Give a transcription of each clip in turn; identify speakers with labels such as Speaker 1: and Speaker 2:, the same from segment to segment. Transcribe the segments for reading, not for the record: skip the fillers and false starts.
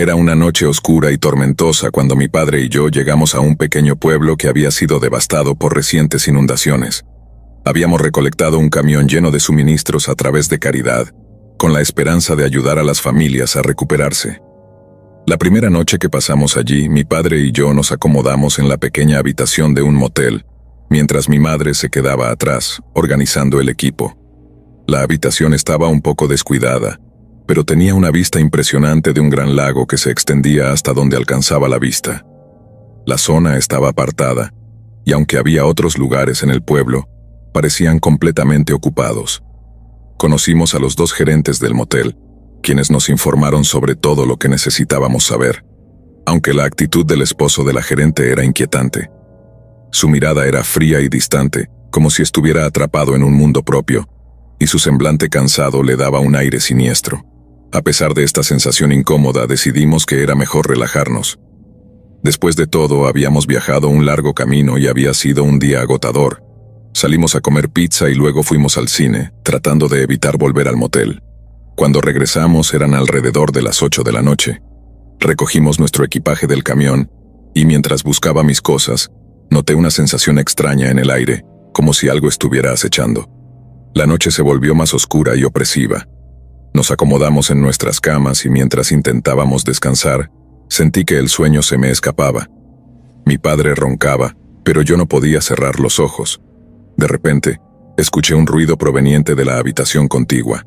Speaker 1: Era una noche oscura y tormentosa cuando mi padre y yo llegamos a un pequeño pueblo que había sido devastado por recientes inundaciones. Habíamos recolectado un camión lleno de suministros a través de caridad, con la esperanza de ayudar a las familias a recuperarse. La primera noche que pasamos allí, mi padre y yo nos acomodamos en la pequeña habitación de un motel, mientras mi madre se quedaba atrás, organizando el equipo. La habitación estaba un poco descuidada, pero tenía una vista impresionante de un gran lago que se extendía hasta donde alcanzaba la vista. La zona estaba apartada, y aunque había otros lugares en el pueblo, parecían completamente ocupados. Conocimos a los 2 gerentes del motel, quienes nos informaron sobre todo lo que necesitábamos saber, aunque la actitud del esposo de la gerente era inquietante. Su mirada era fría y distante, como si estuviera atrapado en un mundo propio, y su semblante cansado le daba un aire siniestro. A pesar de esta sensación incómoda, decidimos que era mejor relajarnos. Después de todo, habíamos viajado un largo camino y había sido un día agotador. Salimos a comer pizza y luego fuimos al cine, tratando de evitar volver al motel. Cuando regresamos eran alrededor de las 8 de la noche. Recogimos nuestro equipaje del camión, y mientras buscaba mis cosas, noté una sensación extraña en el aire, como si algo estuviera acechando. La noche se volvió más oscura y opresiva. Nos acomodamos en nuestras camas y mientras intentábamos descansar, sentí que el sueño se me escapaba. Mi padre roncaba, pero yo no podía cerrar los ojos. De repente, escuché un ruido proveniente de la habitación contigua.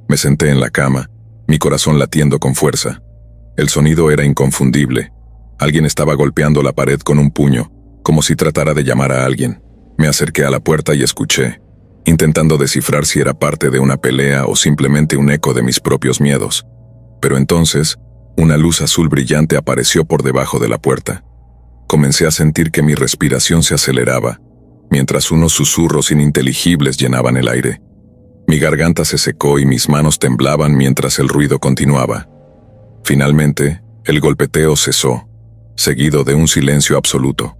Speaker 1: Me senté en la cama, mi corazón latiendo con fuerza. El sonido era inconfundible. Alguien estaba golpeando la pared con un puño, como si tratara de llamar a alguien. Me acerqué a la puerta y escuché, intentando descifrar si era parte de una pelea o simplemente un eco de mis propios miedos. Pero entonces, una luz azul brillante apareció por debajo de la puerta. Comencé a sentir que mi respiración se aceleraba, mientras unos susurros ininteligibles llenaban el aire. Mi garganta se secó y mis manos temblaban mientras el ruido continuaba. Finalmente, el golpeteo cesó, seguido de un silencio absoluto.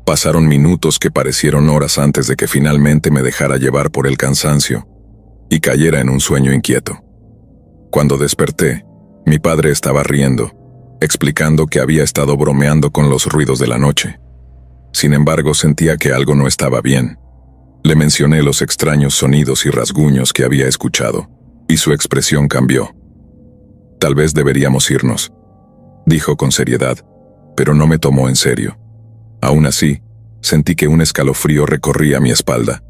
Speaker 1: Pasaron minutos que parecieron horas antes de que finalmente me dejara llevar por el cansancio y cayera en un sueño inquieto. Cuando desperté, mi padre estaba riendo, explicando que había estado bromeando con los ruidos de la noche. Sin embargo, sentía que algo no estaba bien. Le mencioné los extraños sonidos y rasguños que había escuchado, y su expresión cambió. «Tal vez deberíamos irnos», dijo con seriedad, pero no me tomó en serio. Aún así, sentí que un escalofrío recorría mi espalda.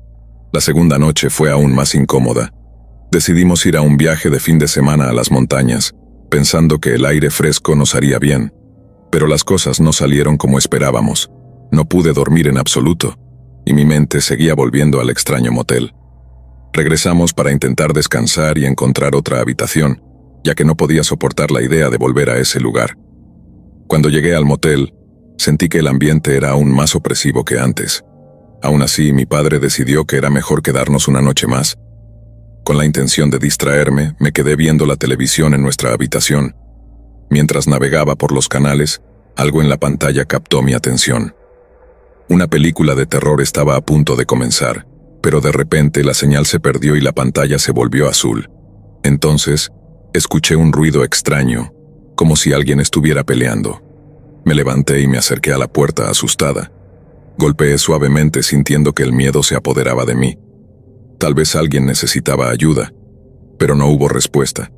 Speaker 1: La segunda noche fue aún más incómoda. Decidimos ir a un viaje de fin de semana a las montañas, pensando que el aire fresco nos haría bien. Pero las cosas no salieron como esperábamos. No pude dormir en absoluto, y mi mente seguía volviendo al extraño motel. Regresamos para intentar descansar y encontrar otra habitación, ya que no podía soportar la idea de volver a ese lugar. Cuando llegué al motel, sentí que el ambiente era aún más opresivo que antes. Aún así, mi padre decidió que era mejor quedarnos una noche más. Con la intención de distraerme, me quedé viendo la televisión en nuestra habitación. Mientras navegaba por los canales, algo en la pantalla captó mi atención. Una película de terror estaba a punto de comenzar, pero de repente la señal se perdió y la pantalla se volvió azul. Entonces, escuché un ruido extraño, como si alguien estuviera peleando. Me levanté y me acerqué a la puerta asustada. Golpeé suavemente sintiendo que el miedo se apoderaba de mí. Tal vez alguien necesitaba ayuda, pero no hubo respuesta.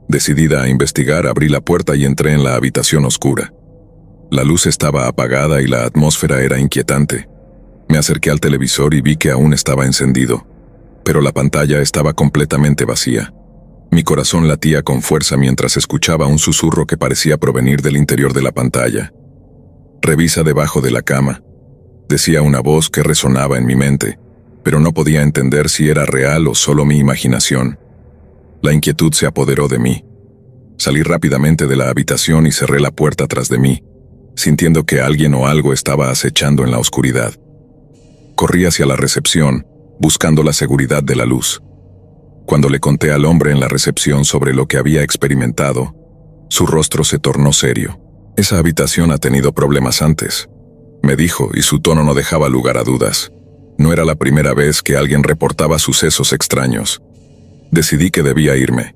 Speaker 1: Decidida a investigar, abrí la puerta y entré en la habitación oscura. La luz estaba apagada y la atmósfera era inquietante. Me acerqué al televisor y vi que aún estaba encendido, pero la pantalla estaba completamente vacía. Mi corazón latía con fuerza mientras escuchaba un susurro que parecía provenir del interior de la pantalla. «Revisa debajo de la cama», decía una voz que resonaba en mi mente, pero no podía entender si era real o solo mi imaginación. La inquietud se apoderó de mí. Salí rápidamente de la habitación y cerré la puerta tras de mí, sintiendo que alguien o algo estaba acechando en la oscuridad. Corrí hacia la recepción, buscando la seguridad de la luz. Cuando le conté al hombre en la recepción sobre lo que había experimentado, su rostro se tornó serio. «Esa habitación ha tenido problemas antes», me dijo, y su tono no dejaba lugar a dudas. No era la primera vez que alguien reportaba sucesos extraños. Decidí que debía irme.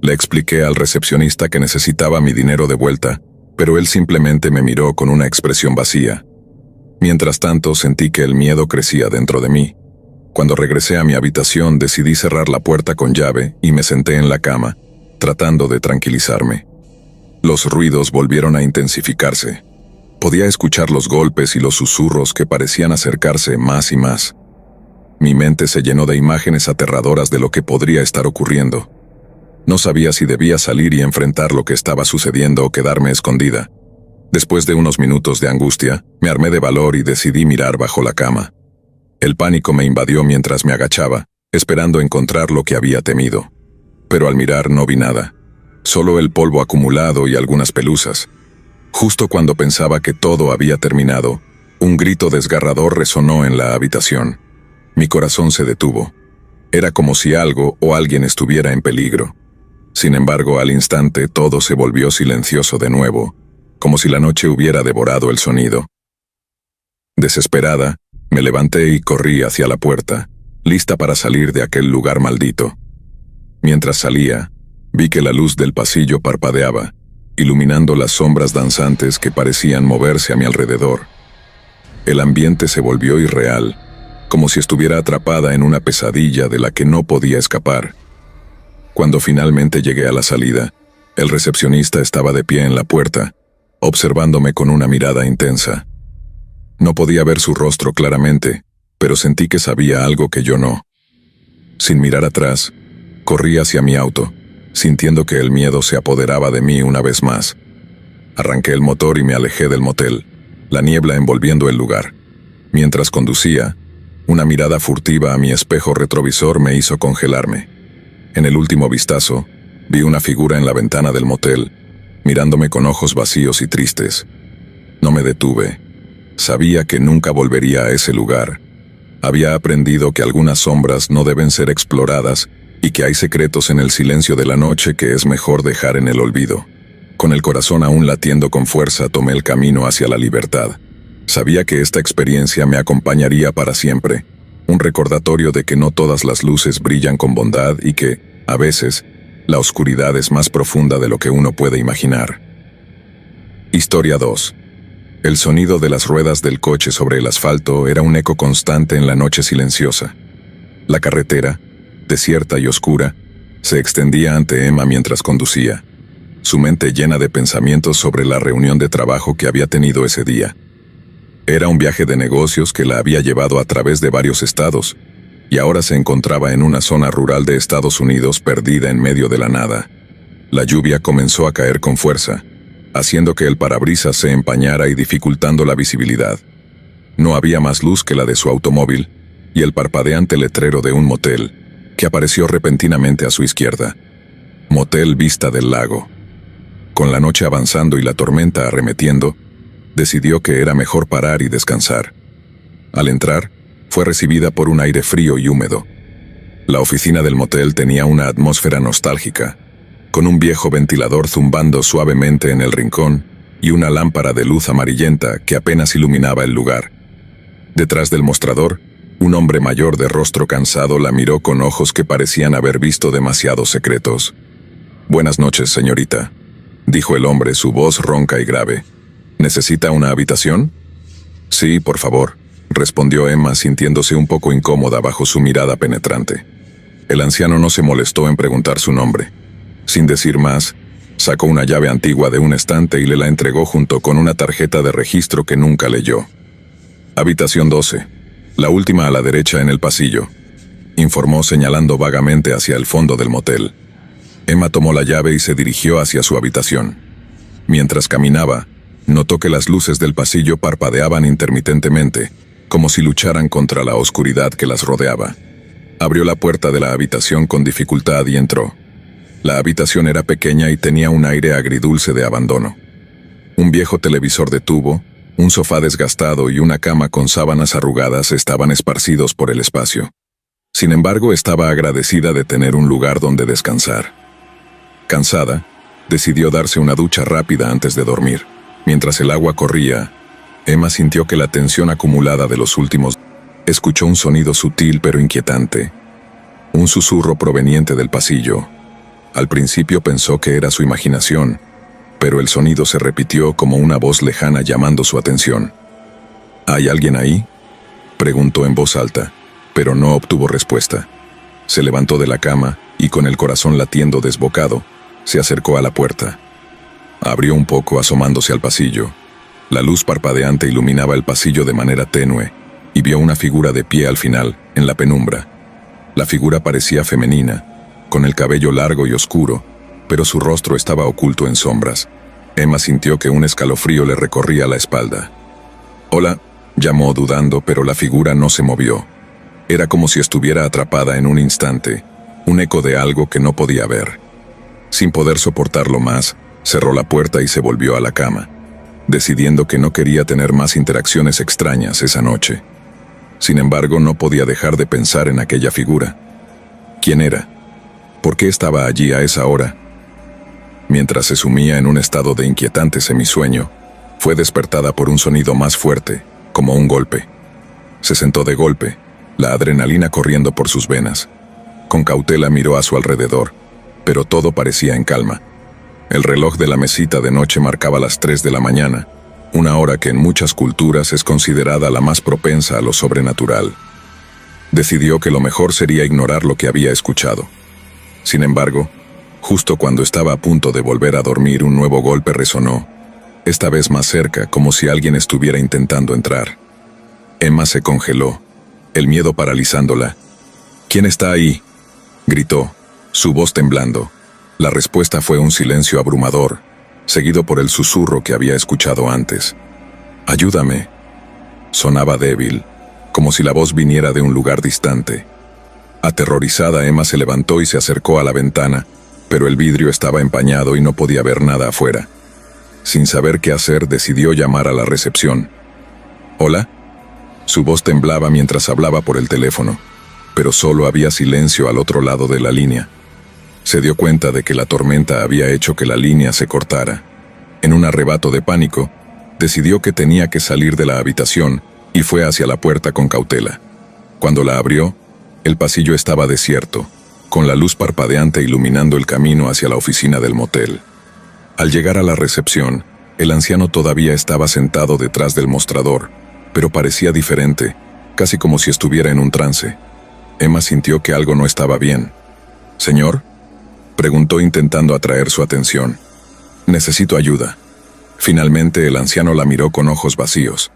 Speaker 1: Le expliqué al recepcionista que necesitaba mi dinero de vuelta, pero él simplemente me miró con una expresión vacía. Mientras tanto, sentí que el miedo crecía dentro de mí. Cuando regresé a mi habitación, decidí cerrar la puerta con llave y me senté en la cama, tratando de tranquilizarme. Los ruidos volvieron a intensificarse. Podía escuchar los golpes y los susurros que parecían acercarse más y más. Mi mente se llenó de imágenes aterradoras de lo que podría estar ocurriendo. No sabía si debía salir y enfrentar lo que estaba sucediendo o quedarme escondida. Después de unos minutos de angustia, me armé de valor y decidí mirar bajo la cama. El pánico me invadió mientras me agachaba, esperando encontrar lo que había temido. Pero al mirar no vi nada. Solo el polvo acumulado y algunas pelusas. Justo cuando pensaba que todo había terminado, un grito desgarrador resonó en la habitación. Mi corazón se detuvo. Era como si algo o alguien estuviera en peligro. Sin embargo, al instante todo se volvió silencioso de nuevo, como si la noche hubiera devorado el sonido. Desesperada, me levanté y corrí hacia la puerta, lista para salir de aquel lugar maldito. Mientras salía, vi que la luz del pasillo parpadeaba, iluminando las sombras danzantes que parecían moverse a mi alrededor. El ambiente se volvió irreal, como si estuviera atrapada en una pesadilla de la que no podía escapar. Cuando finalmente llegué a la salida, el recepcionista estaba de pie en la puerta, observándome con una mirada intensa. No podía ver su rostro claramente, pero sentí que sabía algo que yo no. Sin mirar atrás, corrí hacia mi auto, sintiendo que el miedo se apoderaba de mí una vez más. Arranqué el motor y me alejé del motel, la niebla envolviendo el lugar. Mientras conducía, una mirada furtiva a mi espejo retrovisor me hizo congelarme. En el último vistazo, vi una figura en la ventana del motel, mirándome con ojos vacíos y tristes. No me detuve. Sabía que nunca volvería a ese lugar. Había aprendido que algunas sombras no deben ser exploradas y que hay secretos en el silencio de la noche que es mejor dejar en el olvido. Con el corazón aún latiendo con fuerza, tomé el camino hacia la libertad. Sabía que esta experiencia me acompañaría para siempre, un recordatorio de que no todas las luces brillan con bondad y que, a veces, la oscuridad es más profunda de lo que uno puede imaginar. Historia 2. El sonido de las ruedas del coche sobre el asfalto era un eco constante en la noche silenciosa. La carretera, desierta y oscura, se extendía ante Emma mientras conducía, su mente llena de pensamientos sobre la reunión de trabajo que había tenido ese día. Era un viaje de negocios que la había llevado a través de varios estados, y ahora se encontraba en una zona rural de Estados Unidos perdida en medio de la nada. La lluvia comenzó a caer con fuerza, haciendo que el parabrisas se empañara y dificultando la visibilidad. No había más luz que la de su automóvil, y el parpadeante letrero de un motel, que apareció repentinamente a su izquierda. Motel Vista del Lago. Con la noche avanzando y la tormenta arremetiendo, decidió que era mejor parar y descansar. Al entrar, fue recibida por un aire frío y húmedo. La oficina del motel tenía una atmósfera nostálgica, con un viejo ventilador zumbando suavemente en el rincón y una lámpara de luz amarillenta que apenas iluminaba el lugar. Detrás del mostrador, un hombre mayor de rostro cansado la miró con ojos que parecían haber visto demasiados secretos. «Buenas noches, señorita», dijo el hombre, su voz ronca y grave. «¿Necesita una habitación?» «Sí, por favor», respondió Emma, sintiéndose un poco incómoda bajo su mirada penetrante. El anciano no se molestó en preguntar su nombre. Sin decir más, sacó una llave antigua de un estante y le la entregó junto con una tarjeta de registro que nunca leyó. «Habitación 12, la última a la derecha en el pasillo», informó señalando vagamente hacia el fondo del motel. Emma tomó la llave y se dirigió hacia su habitación. Mientras caminaba, notó que las luces del pasillo parpadeaban intermitentemente, como si lucharan contra la oscuridad que las rodeaba. Abrió la puerta de la habitación con dificultad y entró. La habitación era pequeña y tenía un aire agridulce de abandono. Un viejo televisor de tubo, un sofá desgastado y una cama con sábanas arrugadas estaban esparcidos por el espacio. Sin embargo, estaba agradecida de tener un lugar donde descansar. Cansada, decidió darse una ducha rápida antes de dormir. Mientras el agua corría, Emma sintió que la tensión acumulada de los últimos días. Escuchó un sonido sutil pero inquietante. Un susurro proveniente del pasillo. Al principio pensó que era su imaginación, pero el sonido se repitió como una voz lejana llamando su atención. ¿Hay alguien ahí?, preguntó en voz alta, pero no obtuvo respuesta. Se levantó de la cama y, con el corazón latiendo desbocado, se acercó a la puerta. Abrió un poco asomándose al pasillo. La luz parpadeante iluminaba el pasillo de manera tenue, y vio una figura de pie al final, en la penumbra. La figura parecía femenina, con el cabello largo y oscuro, pero su rostro estaba oculto en sombras. Emma sintió que un escalofrío le recorría la espalda. «Hola», llamó dudando, pero la figura no se movió. Era como si estuviera atrapada en un instante, un eco de algo que no podía ver. Sin poder soportarlo más, cerró la puerta y se volvió a la cama, decidiendo que no quería tener más interacciones extrañas esa noche. Sin embargo, no podía dejar de pensar en aquella figura. ¿Quién era? ¿Por qué estaba allí a esa hora? Mientras se sumía en un estado de inquietante semisueño, fue despertada por un sonido más fuerte, como un golpe. Se sentó de golpe, la adrenalina corriendo por sus venas. Con cautela miró a su alrededor, pero todo parecía en calma. El reloj de la mesita de noche marcaba las 3 de la mañana, una hora que en muchas culturas es considerada la más propensa a lo sobrenatural. Decidió que lo mejor sería ignorar lo que había escuchado. Sin embargo, justo cuando estaba a punto de volver a dormir, un nuevo golpe resonó, esta vez más cerca, como si alguien estuviera intentando entrar. Emma se congeló, el miedo paralizándola. «¿Quién está ahí?», gritó, su voz temblando. La respuesta fue un silencio abrumador, seguido por el susurro que había escuchado antes. «Ayúdame». Sonaba débil, como si la voz viniera de un lugar distante. Aterrorizada, Emma se levantó y se acercó a la ventana, pero el vidrio estaba empañado y no podía ver nada afuera. Sin saber qué hacer, decidió llamar a la recepción. «¿Hola?». Su voz temblaba mientras hablaba por el teléfono, pero solo había silencio al otro lado de la línea. Se dio cuenta de que la tormenta había hecho que la línea se cortara. En un arrebato de pánico, decidió que tenía que salir de la habitación y fue hacia la puerta con cautela. Cuando la abrió, el pasillo estaba desierto, con la luz parpadeante iluminando el camino hacia la oficina del motel. Al llegar a la recepción, el anciano todavía estaba sentado detrás del mostrador, pero parecía diferente, casi como si estuviera en un trance. Emma sintió que algo no estaba bien. «¿Señor?», preguntó intentando atraer su atención. «Necesito ayuda». Finalmente el anciano la miró con ojos vacíos.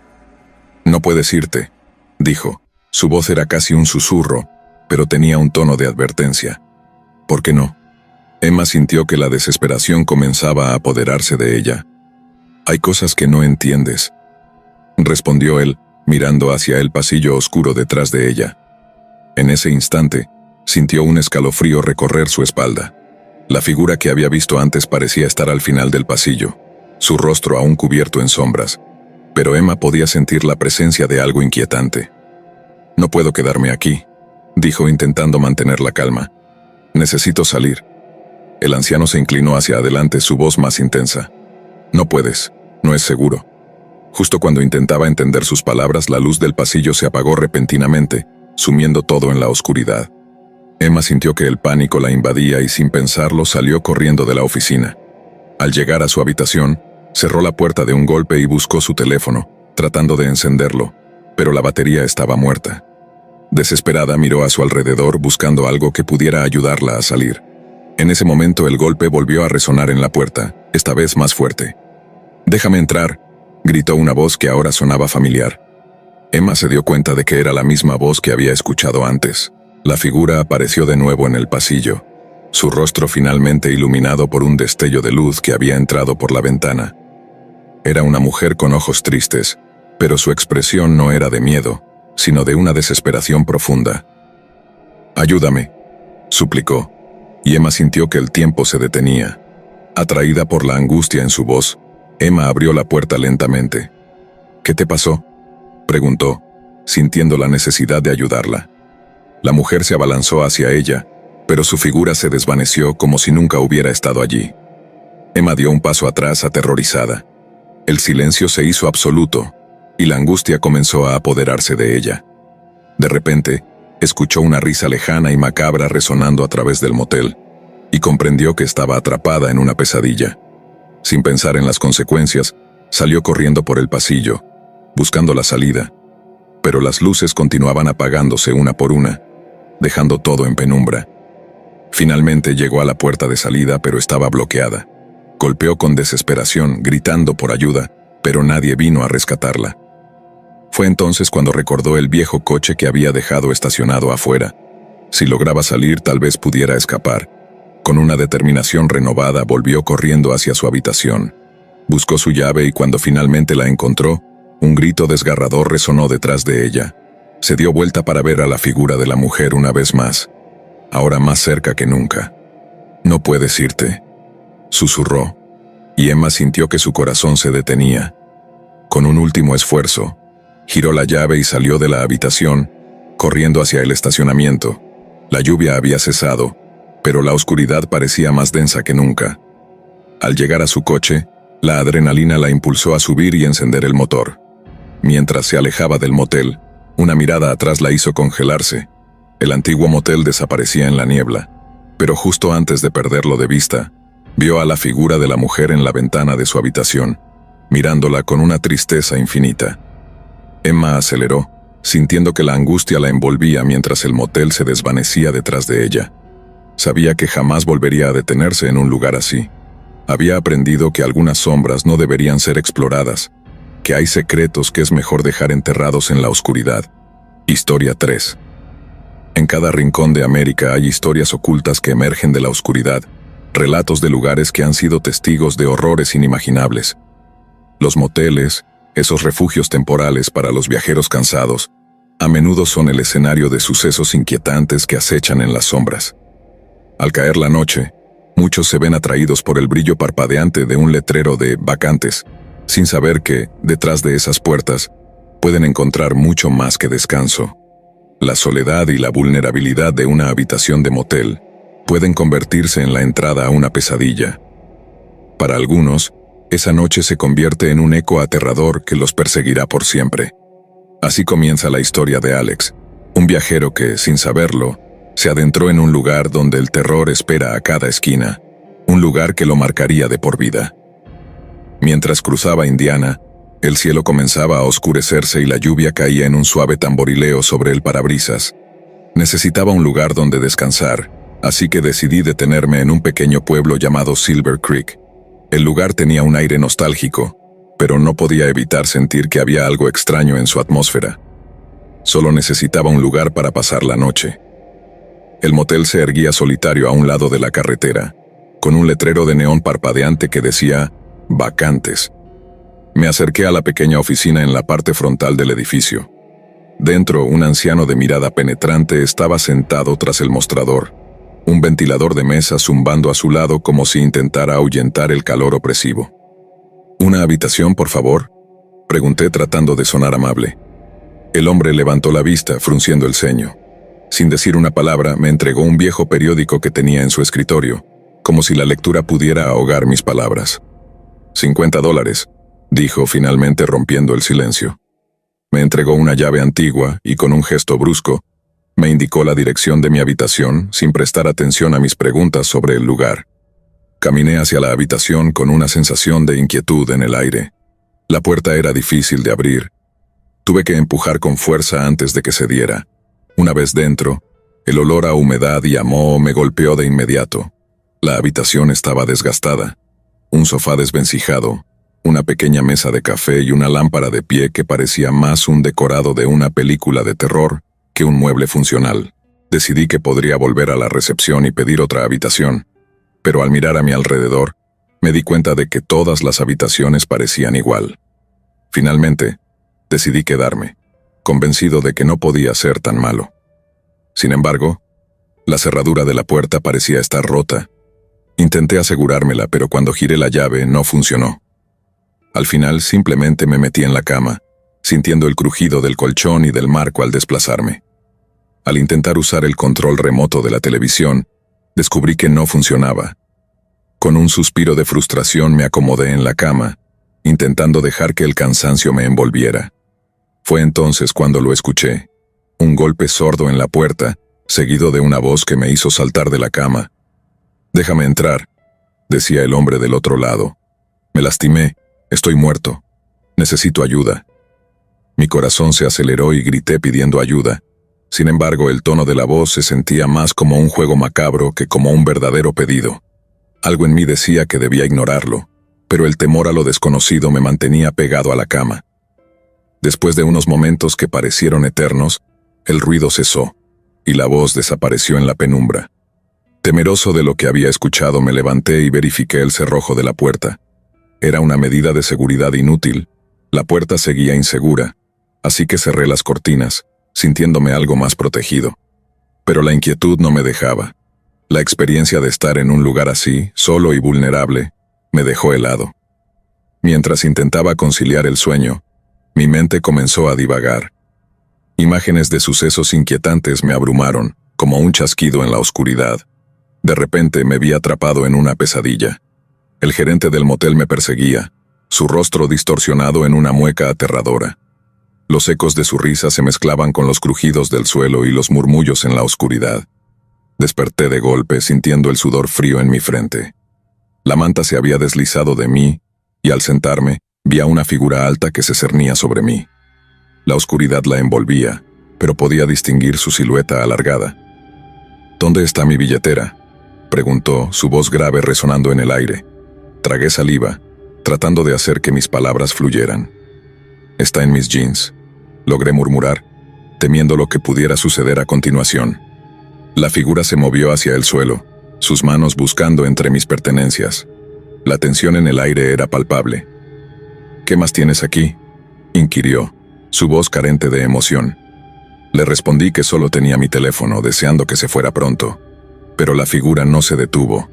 Speaker 1: «No puedes irte», dijo. Su voz era casi un susurro, pero tenía un tono de advertencia. «¿Por qué no?». Emma sintió que la desesperación comenzaba a apoderarse de ella. «Hay cosas que no entiendes», respondió él, mirando hacia el pasillo oscuro detrás de ella. En ese instante, sintió un escalofrío recorrer su espalda. La figura que había visto antes parecía estar al final del pasillo, su rostro aún cubierto en sombras, pero Emma podía sentir la presencia de algo inquietante. «No puedo quedarme aquí», dijo intentando mantener la calma. «Necesito salir». El anciano se inclinó hacia adelante, su voz más intensa. «No puedes, no es seguro». Justo cuando intentaba entender sus palabras, la luz del pasillo se apagó repentinamente, sumiendo todo en la oscuridad. Emma sintió que el pánico la invadía y sin pensarlo salió corriendo de la oficina. Al llegar a su habitación, cerró la puerta de un golpe y buscó su teléfono, tratando de encenderlo, pero la batería estaba muerta. Desesperada miró a su alrededor buscando algo que pudiera ayudarla a salir. En ese momento el golpe volvió a resonar en la puerta, esta vez más fuerte. «Déjame entrar», gritó una voz que ahora sonaba familiar. Emma se dio cuenta de que era la misma voz que había escuchado antes. La figura apareció de nuevo en el pasillo, su rostro finalmente iluminado por un destello de luz que había entrado por la ventana. Era una mujer con ojos tristes, pero su expresión no era de miedo, sino de una desesperación profunda. «Ayúdame», suplicó, y Emma sintió que el tiempo se detenía. Atraída por la angustia en su voz, Emma abrió la puerta lentamente. «¿Qué te pasó?», preguntó, sintiendo la necesidad de ayudarla. La mujer se abalanzó hacia ella, pero su figura se desvaneció como si nunca hubiera estado allí. Emma dio un paso atrás aterrorizada. El silencio se hizo absoluto, y la angustia comenzó a apoderarse de ella. De repente, escuchó una risa lejana y macabra resonando a través del motel. y comprendió que estaba atrapada en una pesadilla. Sin pensar en las consecuencias, salió corriendo por el pasillo, buscando la salida, pero las luces continuaban apagándose una por una, dejando todo en penumbra. Finalmente llegó a la puerta de salida, pero estaba bloqueada. Golpeó con desesperación, gritando por ayuda, pero nadie vino a rescatarla. Fue entonces cuando recordó el viejo coche que había dejado estacionado afuera. Si lograba salir, tal vez pudiera escapar. Con una determinación renovada, volvió corriendo hacia su habitación. Buscó su llave y cuando finalmente la encontró, un grito desgarrador resonó detrás de ella. Se dio vuelta para ver a la figura de la mujer una vez más, ahora más cerca que nunca. «No puedes irte», susurró, y Emma sintió que su corazón se detenía. Con un último esfuerzo, giró la llave y salió de la habitación, corriendo hacia el estacionamiento. La lluvia había cesado, pero la oscuridad parecía más densa que nunca. Al llegar a su coche, la adrenalina la impulsó a subir y encender el motor. Mientras se alejaba del motel, una mirada atrás la hizo congelarse. El antiguo motel desaparecía en la niebla, pero justo antes de perderlo de vista, vio a la figura de la mujer en la ventana de su habitación, mirándola con una tristeza infinita. Emma aceleró, sintiendo que la angustia la envolvía mientras el motel se desvanecía detrás de ella. Sabía que jamás volvería a detenerse en un lugar así. Había aprendido que algunas sombras no deberían ser exploradas, que hay secretos que es mejor dejar enterrados en la oscuridad. Historia 3. En cada rincón de América hay historias ocultas que emergen de la oscuridad, relatos de lugares que han sido testigos de horrores inimaginables. Los moteles, esos refugios temporales para los viajeros cansados, a menudo son el escenario de sucesos inquietantes que acechan en las sombras. Al caer la noche, muchos se ven atraídos por el brillo parpadeante de un letrero de vacantes, sin saber que, detrás de esas puertas, pueden encontrar mucho más que descanso. La soledad y la vulnerabilidad de una habitación de motel pueden convertirse en la entrada a una pesadilla. Para algunos, esa noche se convierte en un eco aterrador que los perseguirá por siempre. Así comienza la historia de Alex, un viajero que, sin saberlo, se adentró en un lugar donde el terror espera a cada esquina, un lugar que lo marcaría de por vida. Mientras cruzaba Indiana, el cielo comenzaba a oscurecerse y la lluvia caía en un suave tamborileo sobre el parabrisas. Necesitaba un lugar donde descansar, así que decidí detenerme en un pequeño pueblo llamado Silver Creek. El lugar tenía un aire nostálgico, pero no podía evitar sentir que había algo extraño en su atmósfera. Solo necesitaba un lugar para pasar la noche. El motel se erguía solitario a un lado de la carretera, con un letrero de neón parpadeante que decía «Vacantes». Me acerqué a la pequeña oficina en la parte frontal del edificio. Dentro, un anciano de mirada penetrante estaba sentado tras el mostrador, un ventilador de mesa zumbando a su lado como si intentara ahuyentar el calor opresivo. «¿Una habitación, por favor?», pregunté tratando de sonar amable. El hombre levantó la vista, frunciendo el ceño. Sin decir una palabra, me entregó un viejo periódico que tenía en su escritorio, como si la lectura pudiera ahogar mis palabras. $50, dijo finalmente rompiendo el silencio. Me entregó una llave antigua y con un gesto brusco, me indicó la dirección de mi habitación sin prestar atención a mis preguntas sobre el lugar. Caminé hacia la habitación con una sensación de inquietud en el aire. La puerta era difícil de abrir. Tuve que empujar con fuerza antes de que cediera. Una vez dentro, el olor a humedad y a moho me golpeó de inmediato. La habitación estaba desgastada. Un sofá desvencijado, una pequeña mesa de café y una lámpara de pie que parecía más un decorado de una película de terror que un mueble funcional. Decidí que podría volver a la recepción y pedir otra habitación, pero al mirar a mi alrededor, me di cuenta de que todas las habitaciones parecían igual. Finalmente, decidí quedarme, convencido de que no podía ser tan malo. Sin embargo, la cerradura de la puerta parecía estar rota. Intenté asegurármela, pero cuando giré la llave no funcionó. Al final simplemente me metí en la cama, sintiendo el crujido del colchón y del marco al desplazarme. Al intentar usar el control remoto de la televisión, descubrí que no funcionaba. Con un suspiro de frustración me acomodé en la cama, intentando dejar que el cansancio me envolviera. Fue entonces cuando lo escuché, un golpe sordo en la puerta, seguido de una voz que me hizo saltar de la cama. Déjame entrar, decía el hombre del otro lado. Me lastimé, estoy muerto. Necesito ayuda. Mi corazón se aceleró y grité pidiendo ayuda. Sin embargo, el tono de la voz se sentía más como un juego macabro que como un verdadero pedido. Algo en mí decía que debía ignorarlo, pero el temor a lo desconocido me mantenía pegado a la cama. Después de unos momentos que parecieron eternos, el ruido cesó, y la voz desapareció en la penumbra. Temeroso de lo que había escuchado, me levanté y verifiqué el cerrojo de la puerta. Era una medida de seguridad inútil. La puerta seguía insegura, así que cerré las cortinas, sintiéndome algo más protegido. Pero la inquietud no me dejaba. La experiencia de estar en un lugar así, solo y vulnerable, me dejó helado. Mientras intentaba conciliar el sueño, mi mente comenzó a divagar. Imágenes de sucesos inquietantes me abrumaron, como un chasquido en la oscuridad. De repente me vi atrapado en una pesadilla. El gerente del motel me perseguía, su rostro distorsionado en una mueca aterradora. Los ecos de su risa se mezclaban con los crujidos del suelo y los murmullos en la oscuridad. Desperté de golpe, sintiendo el sudor frío en mi frente. La manta se había deslizado de mí, y al sentarme, vi a una figura alta que se cernía sobre mí. La oscuridad la envolvía, pero podía distinguir su silueta alargada. «¿Dónde está mi billetera?», preguntó, su voz grave resonando en el aire. Tragué saliva, tratando de hacer que mis palabras fluyeran. «Está en mis jeans», logré murmurar, temiendo lo que pudiera suceder a continuación. La figura se movió hacia el suelo, sus manos buscando entre mis pertenencias. La tensión en el aire era palpable. «¿Qué más tienes aquí?», inquirió, su voz carente de emoción. Le respondí que solo tenía mi teléfono, deseando que se fuera pronto. Pero la figura no se detuvo.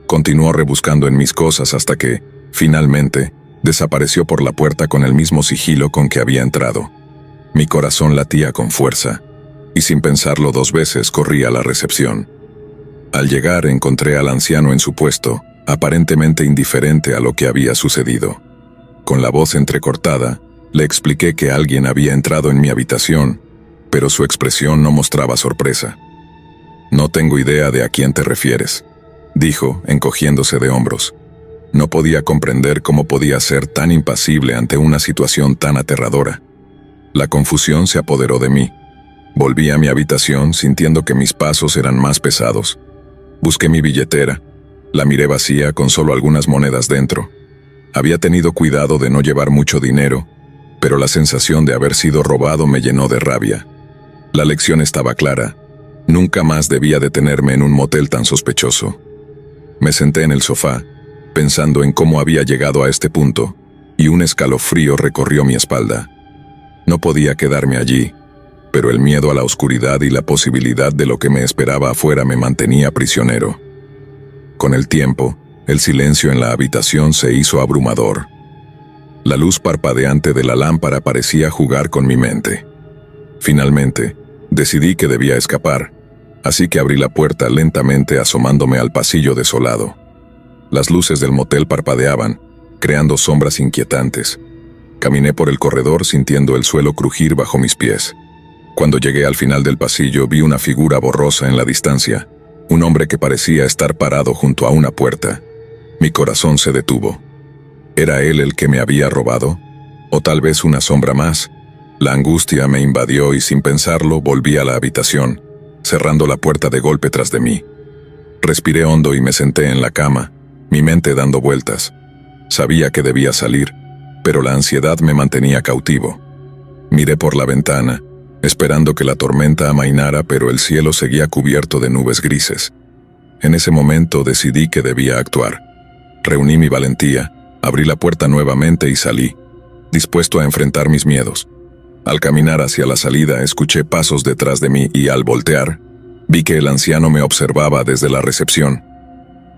Speaker 1: Continuó rebuscando en mis cosas hasta que, finalmente, desapareció por la puerta con el mismo sigilo con que había entrado. Mi corazón latía con fuerza, y sin pensarlo 2 veces corrí a la recepción. Al llegar encontré al anciano en su puesto, aparentemente indiferente a lo que había sucedido. Con la voz entrecortada, le expliqué que alguien había entrado en mi habitación, pero su expresión no mostraba sorpresa. «No tengo idea de a quién te refieres», dijo, encogiéndose de hombros. No podía comprender cómo podía ser tan impasible ante una situación tan aterradora. La confusión se apoderó de mí. Volví a mi habitación sintiendo que mis pasos eran más pesados. Busqué mi billetera. La miré vacía con solo algunas monedas dentro. Había tenido cuidado de no llevar mucho dinero, pero la sensación de haber sido robado me llenó de rabia. La lección estaba clara. Nunca más debía detenerme en un motel tan sospechoso. Me senté en el sofá, pensando en cómo había llegado a este punto, y un escalofrío recorrió mi espalda. No podía quedarme allí, pero el miedo a la oscuridad y la posibilidad de lo que me esperaba afuera me mantenía prisionero. Con el tiempo, el silencio en la habitación se hizo abrumador. La luz parpadeante de la lámpara parecía jugar con mi mente. Finalmente, decidí que debía escapar, así que abrí la puerta lentamente asomándome al pasillo desolado. Las luces del motel parpadeaban, creando sombras inquietantes. Caminé por el corredor sintiendo el suelo crujir bajo mis pies. Cuando llegué al final del pasillo vi una figura borrosa en la distancia, un hombre que parecía estar parado junto a una puerta. Mi corazón se detuvo. ¿Era él el que me había robado? ¿O tal vez una sombra más? La angustia me invadió y sin pensarlo volví a la habitación, cerrando la puerta de golpe tras de mí. Respiré hondo y me senté en la cama, mi mente dando vueltas. Sabía que debía salir, pero la ansiedad me mantenía cautivo. Miré por la ventana, esperando que la tormenta amainara, pero el cielo seguía cubierto de nubes grises. En ese momento decidí que debía actuar. Reuní mi valentía, abrí la puerta nuevamente y salí, dispuesto a enfrentar mis miedos. Al caminar hacia la salida escuché pasos detrás de mí y al voltear, vi que el anciano me observaba desde la recepción.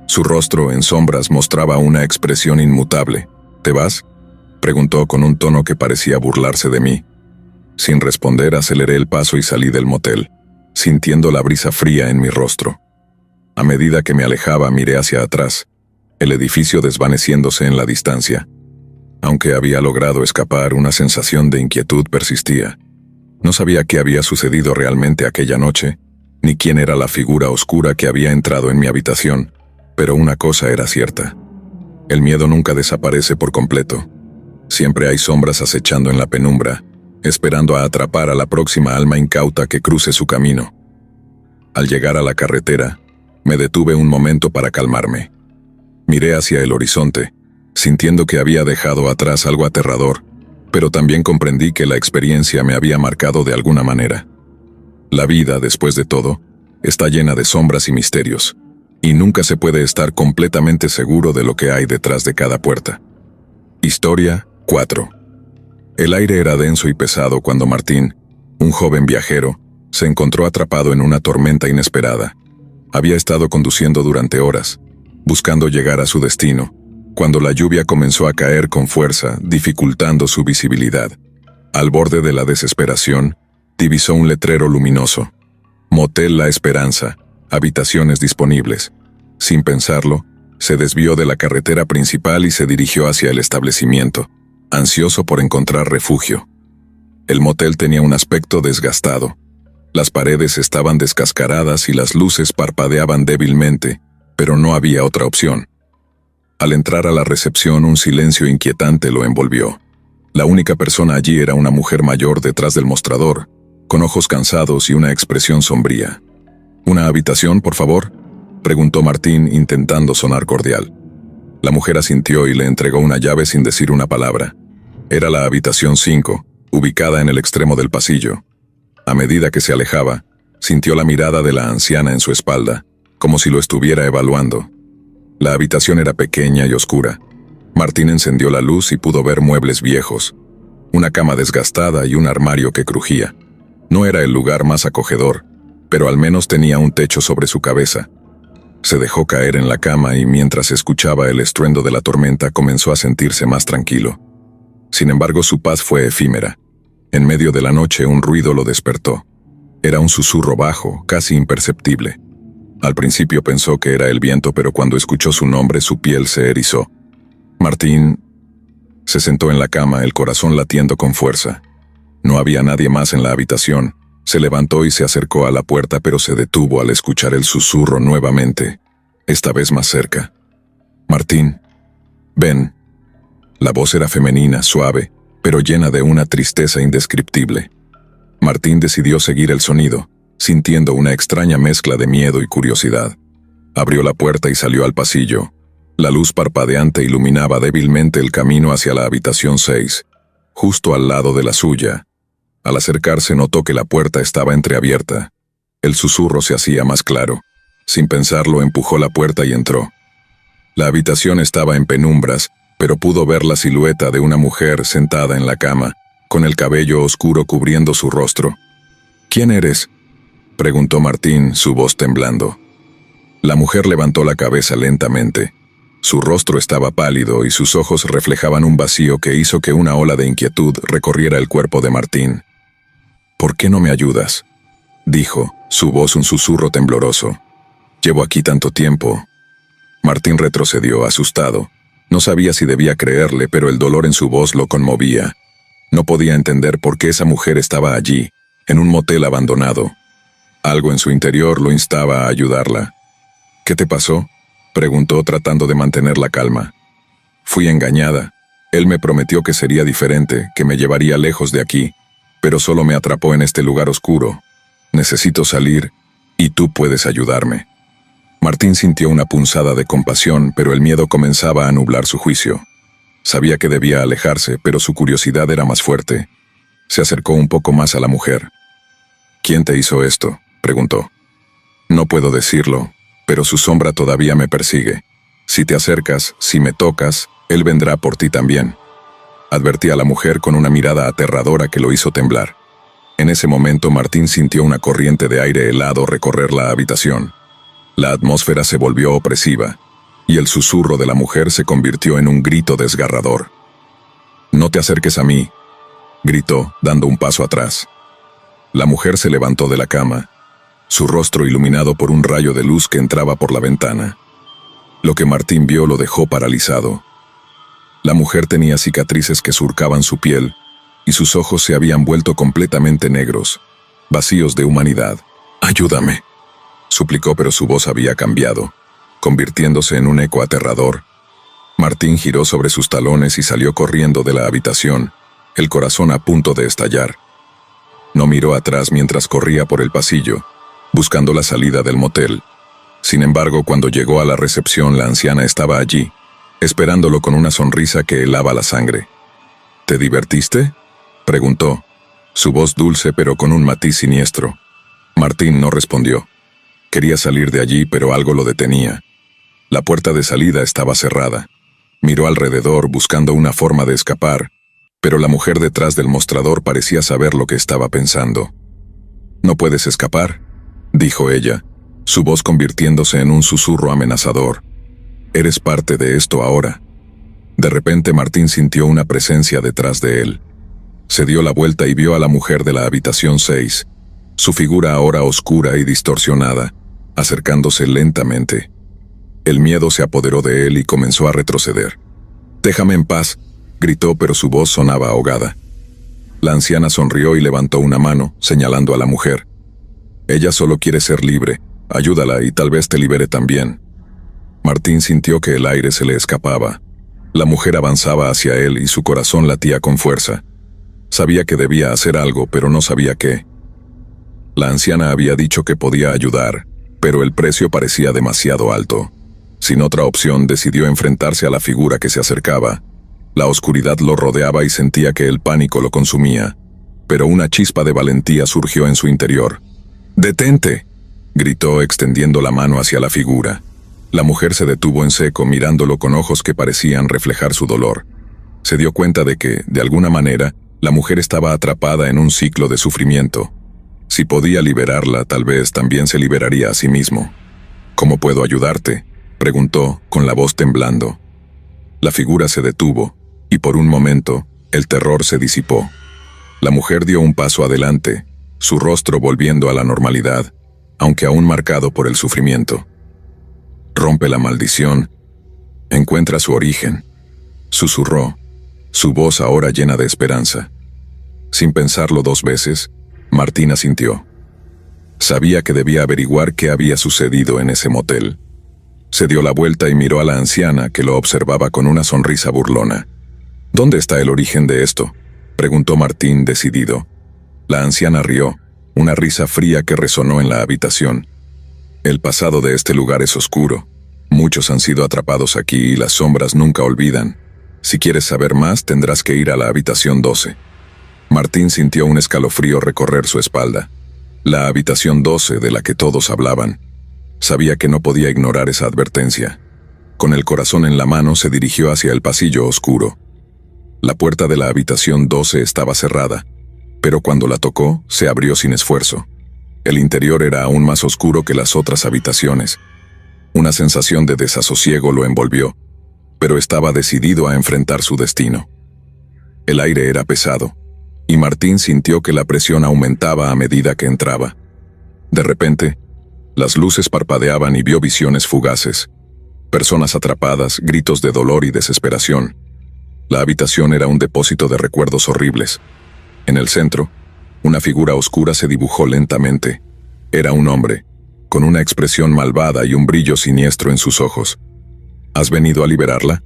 Speaker 1: Su rostro en sombras mostraba una expresión inmutable. «¿Te vas?», preguntó con un tono que parecía burlarse de mí. Sin responder aceleré el paso y salí del motel, sintiendo la brisa fría en mi rostro. A medida que me alejaba miré hacia atrás, el edificio desvaneciéndose en la distancia. Aunque había logrado escapar, una sensación de inquietud persistía. No sabía qué había sucedido realmente aquella noche, ni quién era la figura oscura que había entrado en mi habitación, Pero una cosa era cierta. El miedo nunca desaparece por completo. Siempre hay sombras acechando en la penumbra, esperando a atrapar a la próxima alma incauta que cruce su camino. Al llegar a la carretera, me detuve un momento para calmarme. Miré hacia el horizonte, sintiendo que había dejado atrás algo aterrador, pero también comprendí que la experiencia me había marcado de alguna manera. La vida, después de todo, está llena de sombras y misterios, y nunca se puede estar completamente seguro de lo que hay detrás de cada puerta. Historia 4. El aire era denso y pesado cuando Martín, un joven viajero, se encontró atrapado en una tormenta inesperada. Había estado conduciendo durante horas, buscando llegar a su destino, cuando la lluvia comenzó a caer con fuerza, dificultando su visibilidad. Al borde de la desesperación, divisó un letrero luminoso. Motel La Esperanza, habitaciones disponibles. Sin pensarlo, se desvió de la carretera principal y se dirigió hacia el establecimiento, ansioso por encontrar refugio. El motel tenía un aspecto desgastado. Las paredes estaban descascaradas y las luces parpadeaban débilmente, pero no había otra opción. Al entrar a la recepción, un silencio inquietante lo envolvió. La única persona allí era una mujer mayor detrás del mostrador, con ojos cansados y una expresión sombría. «¿Una habitación, por favor?», preguntó Martín, intentando sonar cordial. La mujer asintió y le entregó una llave sin decir una palabra. Era la habitación 5, ubicada en el extremo del pasillo. A medida que se alejaba, sintió la mirada de la anciana en su espalda, como si lo estuviera evaluando. La habitación era pequeña y oscura. Martín encendió la luz y pudo ver muebles viejos, una cama desgastada y un armario que crujía. No era el lugar más acogedor, pero al menos tenía un techo sobre su cabeza. Se dejó caer en la cama y mientras escuchaba el estruendo de la tormenta comenzó a sentirse más tranquilo. Sin embargo, su paz fue efímera. En medio de la noche un ruido lo despertó. Era un susurro bajo, casi imperceptible. Al principio pensó que era el viento, pero cuando escuchó su nombre su piel se erizó. Martín se sentó en la cama, el corazón latiendo con fuerza. No había nadie más en la habitación. Se levantó y se acercó a la puerta, pero se detuvo al escuchar el susurro nuevamente, esta vez más cerca. «Martín, ven». La voz era femenina, suave, pero llena de una tristeza indescriptible. Martín decidió seguir el sonido, sintiendo una extraña mezcla de miedo y curiosidad. Abrió la puerta y salió al pasillo. La luz parpadeante iluminaba débilmente el camino hacia la habitación 6, justo al lado de la suya. Al acercarse notó que la puerta estaba entreabierta. El susurro se hacía más claro. Sin pensarlo, empujó la puerta y entró. La habitación estaba en penumbras, pero pudo ver la silueta de una mujer sentada en la cama, con el cabello oscuro cubriendo su rostro. «¿Quién eres?», preguntó Martín, su voz temblando. La mujer levantó la cabeza lentamente. Su rostro estaba pálido y sus ojos reflejaban un vacío que hizo que una ola de inquietud recorriera el cuerpo de Martín. «¿Por qué no me ayudas?», dijo, su voz un susurro tembloroso. «Llevo aquí tanto tiempo». Martín retrocedió, asustado. No sabía si debía creerle, pero el dolor en su voz lo conmovía. No podía entender por qué esa mujer estaba allí, en un motel abandonado. Algo en su interior lo instaba a ayudarla. «¿Qué te pasó?», preguntó tratando de mantener la calma. «Fui engañada. Él me prometió que sería diferente, que me llevaría lejos de aquí, pero solo me atrapó en este lugar oscuro. Necesito salir, y tú puedes ayudarme». Martín sintió una punzada de compasión, pero el miedo comenzaba a nublar su juicio. Sabía que debía alejarse, pero su curiosidad era más fuerte. Se acercó un poco más a la mujer. «¿Quién te hizo esto?», preguntó. «No puedo decirlo, pero su sombra todavía me persigue. Si te acercas, si me tocas, él vendrá por ti también», advertí a la mujer con una mirada aterradora que lo hizo temblar. En ese momento Martín sintió una corriente de aire helado recorrer la habitación. La atmósfera se volvió opresiva, y el susurro de la mujer se convirtió en un grito desgarrador. «No te acerques a mí», gritó, dando un paso atrás. La mujer se levantó de la cama, su rostro iluminado por un rayo de luz que entraba por la ventana. Lo que Martín vio lo dejó paralizado. La mujer tenía cicatrices que surcaban su piel, y sus ojos se habían vuelto completamente negros, vacíos de humanidad. «Ayúdame», suplicó, pero su voz había cambiado. convirtiéndose en un eco aterrador. Martín giró sobre sus talones y salió corriendo de la habitación, el corazón a punto de estallar. No miró atrás mientras corría por el pasillo, buscando la salida del motel. Sin embargo, cuando llegó a la recepción, la anciana estaba allí, esperándolo con una sonrisa que helaba la sangre. ¿Te divertiste?, preguntó, su voz dulce pero con un matiz siniestro. Martín no respondió. Quería salir de allí, pero algo lo detenía. La puerta de salida estaba cerrada. Miró alrededor buscando una forma de escapar, pero la mujer detrás del mostrador parecía saber lo que estaba pensando. «¿No puedes escapar?», dijo ella, su voz convirtiéndose en un susurro amenazador. «Eres parte de esto ahora». De repente Martín sintió una presencia detrás de él. Se dio la vuelta y vio a la mujer de la habitación 6, su figura ahora oscura y distorsionada, acercándose lentamente. El miedo se apoderó de él y comenzó a retroceder. «Déjame en paz», gritó, pero su voz sonaba ahogada. La anciana sonrió y levantó una mano, señalando a la mujer. «Ella solo quiere ser libre, ayúdala y tal vez te libere también». Martín sintió que el aire se le escapaba. La mujer avanzaba hacia él y su corazón latía con fuerza. Sabía que debía hacer algo, pero no sabía qué. La anciana había dicho que podía ayudar, pero el precio parecía demasiado alto. Sin otra opción, decidió enfrentarse a la figura que se acercaba. La oscuridad lo rodeaba y sentía que el pánico lo consumía, pero una chispa de valentía surgió en su interior. «¡Detente!», gritó extendiendo la mano hacia la figura. La mujer se detuvo en seco, mirándolo con ojos que parecían reflejar su dolor. Se dio cuenta de que, de alguna manera, la mujer estaba atrapada en un ciclo de sufrimiento. Si podía liberarla, tal vez también se liberaría a sí mismo. «¿Cómo puedo ayudarte?», preguntó, con la voz temblando. La figura se detuvo, y por un momento, el terror se disipó. La mujer dio un paso adelante, su rostro volviendo a la normalidad, aunque aún marcado por el sufrimiento. «Rompe la maldición. Encuentra su origen», susurró, su voz ahora llena de esperanza. Sin pensarlo 2 veces, Martín asintió. Sabía que debía averiguar qué había sucedido en ese motel. Se dio la vuelta y miró a la anciana, que lo observaba con una sonrisa burlona. «¿Dónde está el origen de esto?», preguntó Martín decidido. La anciana rió, una risa fría que resonó en la habitación. «El pasado de este lugar es oscuro. Muchos han sido atrapados aquí y las sombras nunca olvidan. Si quieres saber más, tendrás que ir a la habitación 12. Martín sintió un escalofrío recorrer su espalda. La habitación 12 de la que todos hablaban. Sabía que no podía ignorar esa advertencia. Con el corazón en la mano se dirigió hacia el pasillo oscuro. La puerta de la habitación 12 estaba cerrada, pero cuando la tocó, se abrió sin esfuerzo. El interior era aún más oscuro que las otras habitaciones. Una sensación de desasosiego lo envolvió, pero estaba decidido a enfrentar su destino. El aire era pesado, y Martín sintió que la presión aumentaba a medida que entraba. De repente, las luces parpadeaban y vio visiones fugaces. Personas atrapadas, gritos de dolor y desesperación. La habitación era un depósito de recuerdos horribles. En el centro, una figura oscura se dibujó lentamente. Era un hombre, con una expresión malvada y un brillo siniestro en sus ojos. «¿Has venido a liberarla?»,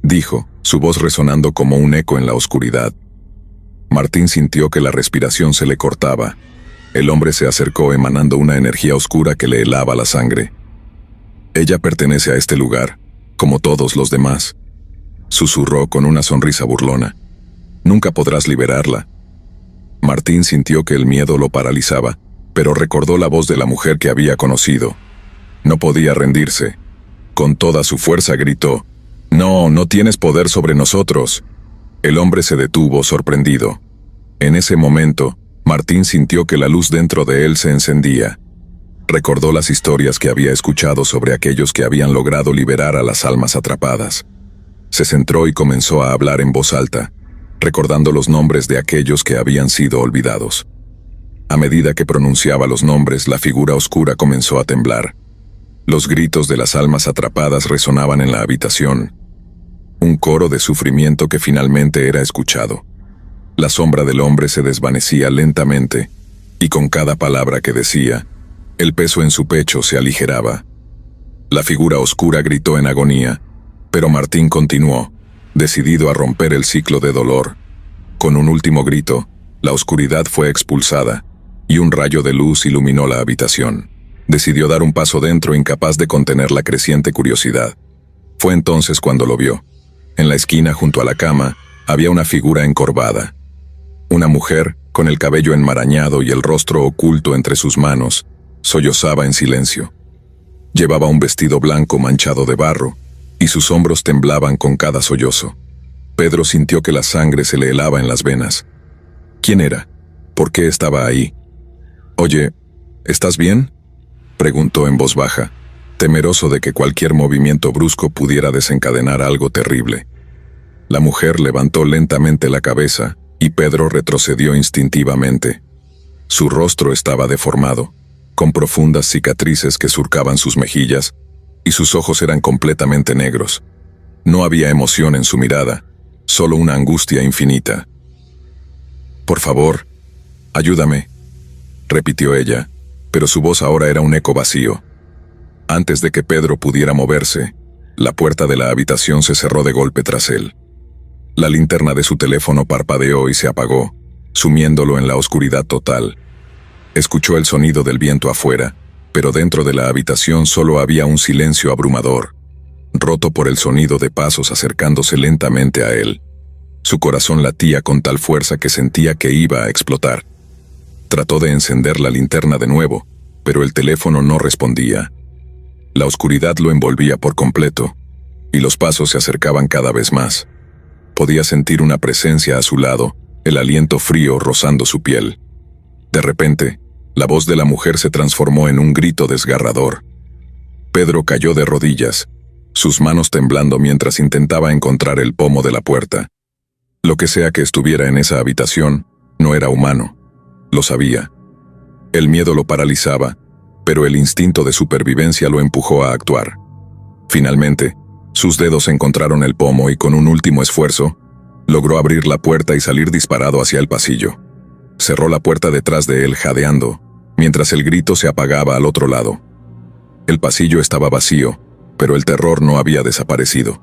Speaker 1: dijo, su voz resonando como un eco en la oscuridad. Martín sintió que la respiración se le cortaba. El hombre se acercó emanando una energía oscura que le helaba la sangre. «Ella pertenece a este lugar, como todos los demás», susurró con una sonrisa burlona. «Nunca podrás liberarla». Martín sintió que el miedo lo paralizaba, pero recordó la voz de la mujer que había conocido. No podía rendirse. Con toda su fuerza gritó: «No, no tienes poder sobre nosotros». El hombre se detuvo sorprendido. En ese momento, Martín sintió que la luz dentro de él se encendía. Recordó las historias que había escuchado sobre aquellos que habían logrado liberar a las almas atrapadas. Se centró y comenzó a hablar en voz alta, recordando los nombres de aquellos que habían sido olvidados. A medida que pronunciaba los nombres, la figura oscura comenzó a temblar. Los gritos de las almas atrapadas resonaban en la habitación. Un coro de sufrimiento que finalmente era escuchado. La sombra del hombre se desvanecía lentamente, y con cada palabra que decía, el peso en su pecho se aligeraba. La figura oscura gritó en agonía, pero Martín continuó, decidido a romper el ciclo de dolor. Con un último grito, la oscuridad fue expulsada, y un rayo de luz iluminó la habitación. Decidió dar un paso dentro, incapaz de contener la creciente curiosidad. Fue entonces cuando lo vio. En la esquina, junto a la cama, había una figura encorvada. Una mujer, con el cabello enmarañado y el rostro oculto entre sus manos, sollozaba en silencio. Llevaba un vestido blanco manchado de barro, y sus hombros temblaban con cada sollozo. Pedro sintió que la sangre se le helaba en las venas. ¿Quién era? ¿Por qué estaba ahí? «Oye, ¿estás bien?», preguntó en voz baja, temeroso de que cualquier movimiento brusco pudiera desencadenar algo terrible. La mujer levantó lentamente la cabeza, y Pedro retrocedió instintivamente. Su rostro estaba deformado, con profundas cicatrices que surcaban sus mejillas, y sus ojos eran completamente negros. No había emoción en su mirada, solo una angustia infinita. «Por favor, ayúdame», repitió ella, pero su voz ahora era un eco vacío. Antes de que Pedro pudiera moverse, la puerta de la habitación se cerró de golpe tras él. La linterna de su teléfono parpadeó y se apagó, sumiéndolo en la oscuridad total. Escuchó el sonido del viento afuera, pero dentro de la habitación solo había un silencio abrumador, roto por el sonido de pasos acercándose lentamente a él. Su corazón latía con tal fuerza que sentía que iba a explotar. Trató de encender la linterna de nuevo, pero el teléfono no respondía. La oscuridad lo envolvía por completo, y los pasos se acercaban cada vez más. Podía sentir una presencia a su lado, el aliento frío rozando su piel. De repente, la voz de la mujer se transformó en un grito desgarrador. Pedro cayó de rodillas, sus manos temblando mientras intentaba encontrar el pomo de la puerta. Lo que sea que estuviera en esa habitación, no era humano. Lo sabía. El miedo lo paralizaba, pero el instinto de supervivencia lo empujó a actuar. Finalmente, sus dedos encontraron el pomo y con un último esfuerzo, logró abrir la puerta y salir disparado hacia el pasillo. Cerró la puerta detrás de él jadeando, mientras el grito se apagaba al otro lado. El pasillo estaba vacío, pero el terror no había desaparecido.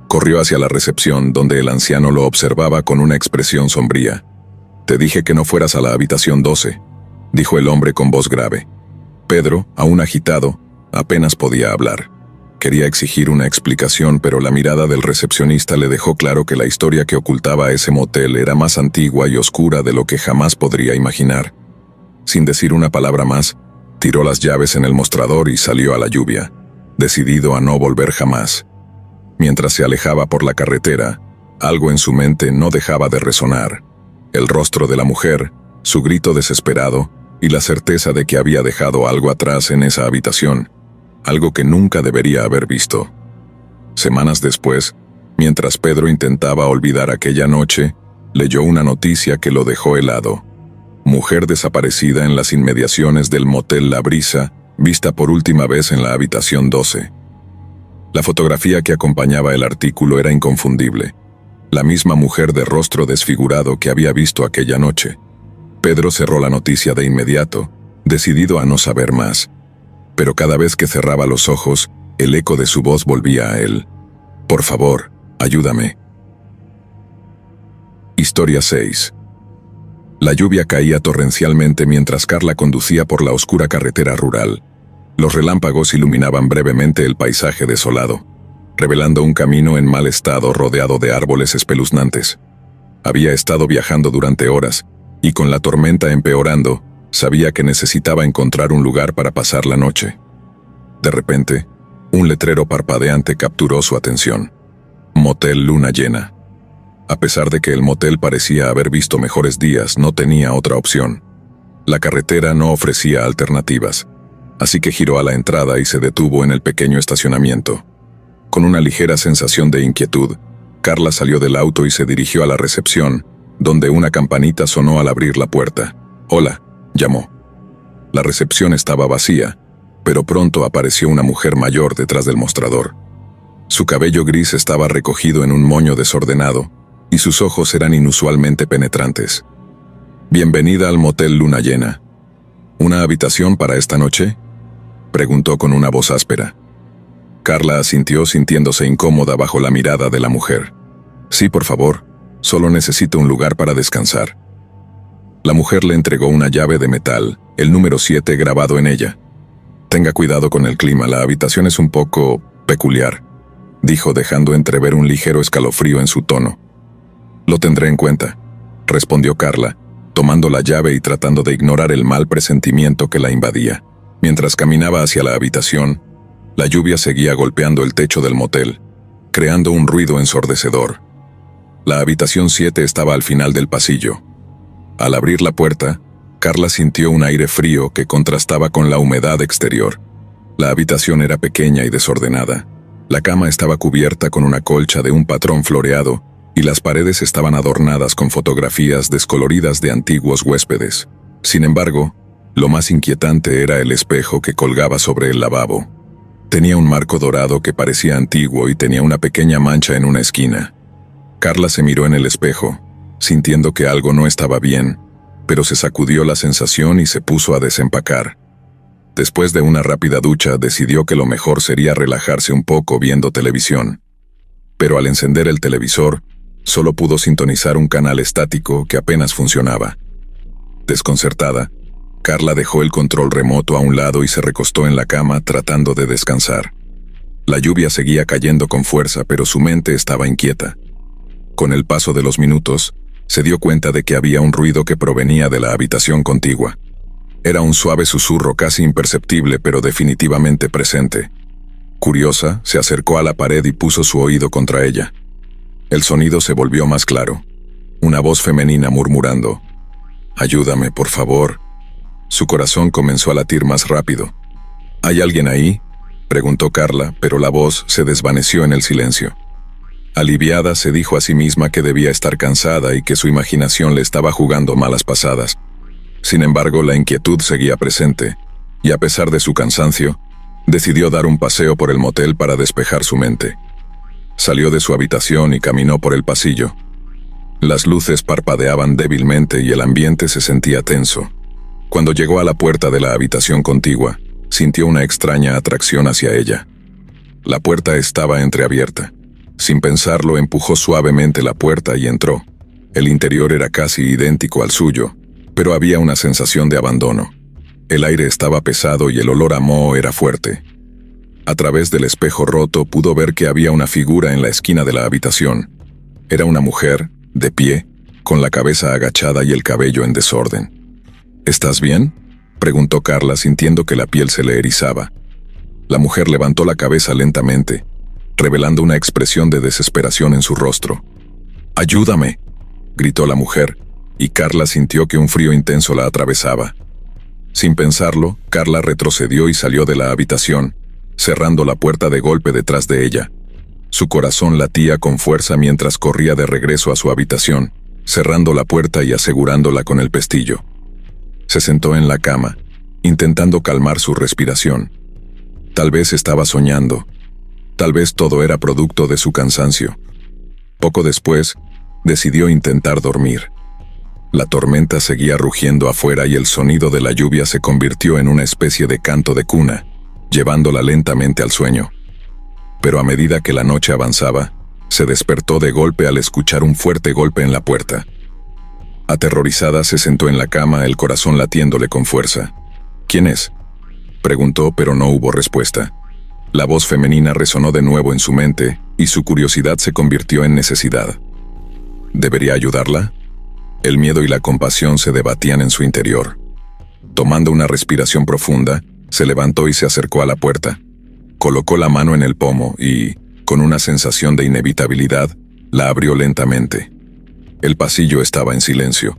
Speaker 1: Corrió hacia la recepción, donde el anciano lo observaba con una expresión sombría. «Te dije que no fueras a la habitación 12», dijo el hombre con voz grave. Pedro, aún agitado, apenas podía hablar. Quería exigir una explicación, pero la mirada del recepcionista le dejó claro que la historia que ocultaba ese motel era más antigua y oscura de lo que jamás podría imaginar. Sin decir una palabra más, tiró las llaves en el mostrador y salió a la lluvia, decidido a no volver jamás. Mientras se alejaba por la carretera, algo en su mente no dejaba de resonar. El rostro de la mujer, su grito desesperado y la certeza de que había dejado algo atrás en esa habitación, algo que nunca debería haber visto. Semanas después, mientras Pedro intentaba olvidar aquella noche, leyó una noticia que lo dejó helado. Mujer desaparecida en las inmediaciones del motel La Brisa, vista por última vez en la habitación 12. La fotografía que acompañaba el artículo era inconfundible. La misma mujer de rostro desfigurado que había visto aquella noche. Pedro cerró la noticia de inmediato, decidido a no saber más. Pero cada vez que cerraba los ojos, el eco de su voz volvía a él. «Por favor, ayúdame». Historia 6. La lluvia caía torrencialmente mientras Carla conducía por la oscura carretera rural. Los relámpagos iluminaban brevemente el paisaje desolado, revelando un camino en mal estado rodeado de árboles espeluznantes. Había estado viajando durante horas, y con la tormenta empeorando, sabía que necesitaba encontrar un lugar para pasar la noche. De repente, un letrero parpadeante capturó su atención. Motel Luna Llena. A pesar de que el motel parecía haber visto mejores días, no tenía otra opción. La carretera no ofrecía alternativas, así que giró a la entrada y se detuvo en el pequeño estacionamiento. Con una ligera sensación de inquietud, Carla salió del auto y se dirigió a la recepción, donde una campanita sonó al abrir la puerta. «Hola», llamó. La recepción estaba vacía, pero pronto apareció una mujer mayor detrás del mostrador. Su cabello gris estaba recogido en un moño desordenado, y sus ojos eran inusualmente penetrantes. «Bienvenida al motel Luna Llena. ¿Una habitación para esta noche?», preguntó con una voz áspera. Carla asintió sintiéndose incómoda bajo la mirada de la mujer. Sí, por favor, solo necesito un lugar para descansar. La mujer le entregó una llave de metal, el número 7 grabado en ella. Tenga cuidado con el clima, la habitación es un poco peculiar, dijo dejando entrever un ligero escalofrío en su tono. Lo tendré en cuenta, respondió Carla, tomando la llave y tratando de ignorar el mal presentimiento que la invadía. Mientras caminaba hacia la habitación, la lluvia seguía golpeando el techo del motel, creando un ruido ensordecedor. La habitación 7 estaba al final del pasillo. Al abrir la puerta, Carla sintió un aire frío que contrastaba con la humedad exterior. La habitación era pequeña y desordenada. La cama estaba cubierta con una colcha de un patrón floreado y las paredes estaban adornadas con fotografías descoloridas de antiguos huéspedes. Sin embargo, lo más inquietante era el espejo que colgaba sobre el lavabo. Tenía un marco dorado que parecía antiguo y tenía una pequeña mancha en una esquina. Carla se miró en el espejo, sintiendo que algo no estaba bien, pero se sacudió la sensación y se puso a desempacar. Después de una rápida ducha, decidió que lo mejor sería relajarse un poco viendo televisión. Pero al encender el televisor, solo pudo sintonizar un canal estático que apenas funcionaba. Desconcertada, Carla dejó el control remoto a un lado y se recostó en la cama tratando de descansar. La lluvia seguía cayendo con fuerza, pero su mente estaba inquieta. Con el paso de los minutos, se dio cuenta de que había un ruido que provenía de la habitación contigua. Era un suave susurro casi imperceptible, pero definitivamente presente. Curiosa, se acercó a la pared y puso su oído contra ella. El sonido se volvió más claro. Una voz femenina murmurando: «Ayúdame, por favor». Su corazón comenzó a latir más rápido. «¿Hay alguien ahí?», preguntó Carla, pero la voz se desvaneció en el silencio. Aliviada, se dijo a sí misma que debía estar cansada y que su imaginación le estaba jugando malas pasadas. Sin embargo, la inquietud seguía presente, y a pesar de su cansancio, decidió dar un paseo por el motel para despejar su mente. Salió de su habitación y caminó por el pasillo. Las luces parpadeaban débilmente y el ambiente se sentía tenso. Cuando llegó a la puerta de la habitación contigua, sintió una extraña atracción hacia ella. La puerta estaba entreabierta. Sin pensarlo, empujó suavemente la puerta y entró. El interior era casi idéntico al suyo, pero había una sensación de abandono. El aire estaba pesado y el olor a moho era fuerte. A través del espejo roto pudo ver que había una figura en la esquina de la habitación. Era una mujer, de pie, con la cabeza agachada y el cabello en desorden. «¿Estás bien?», preguntó Carla, sintiendo que la piel se le erizaba. La mujer levantó la cabeza lentamente, revelando una expresión de desesperación en su rostro. «¡Ayúdame!», gritó la mujer, y Carla sintió que un frío intenso la atravesaba. Sin pensarlo, Carla retrocedió y salió de la habitación, cerrando la puerta de golpe detrás de ella. Su corazón latía con fuerza mientras corría de regreso a su habitación, cerrando la puerta y asegurándola con el pestillo. Se sentó en la cama, intentando calmar su respiración. Tal vez estaba soñando. Tal vez todo era producto de su cansancio. Poco después, decidió intentar dormir. La tormenta seguía rugiendo afuera y el sonido de la lluvia se convirtió en una especie de canto de cuna, llevándola lentamente al sueño. Pero a medida que la noche avanzaba, se despertó de golpe al escuchar un fuerte golpe en la puerta. Aterrorizada, se sentó en la cama, el corazón latiéndole con fuerza. «¿Quién es?», preguntó, pero no hubo respuesta. La voz femenina resonó de nuevo en su mente, y su curiosidad se convirtió en necesidad. ¿Debería ayudarla? El miedo y la compasión se debatían en su interior. Tomando una respiración profunda, se levantó y se acercó a la puerta. Colocó la mano en el pomo y, con una sensación de inevitabilidad, la abrió lentamente. El pasillo estaba en silencio,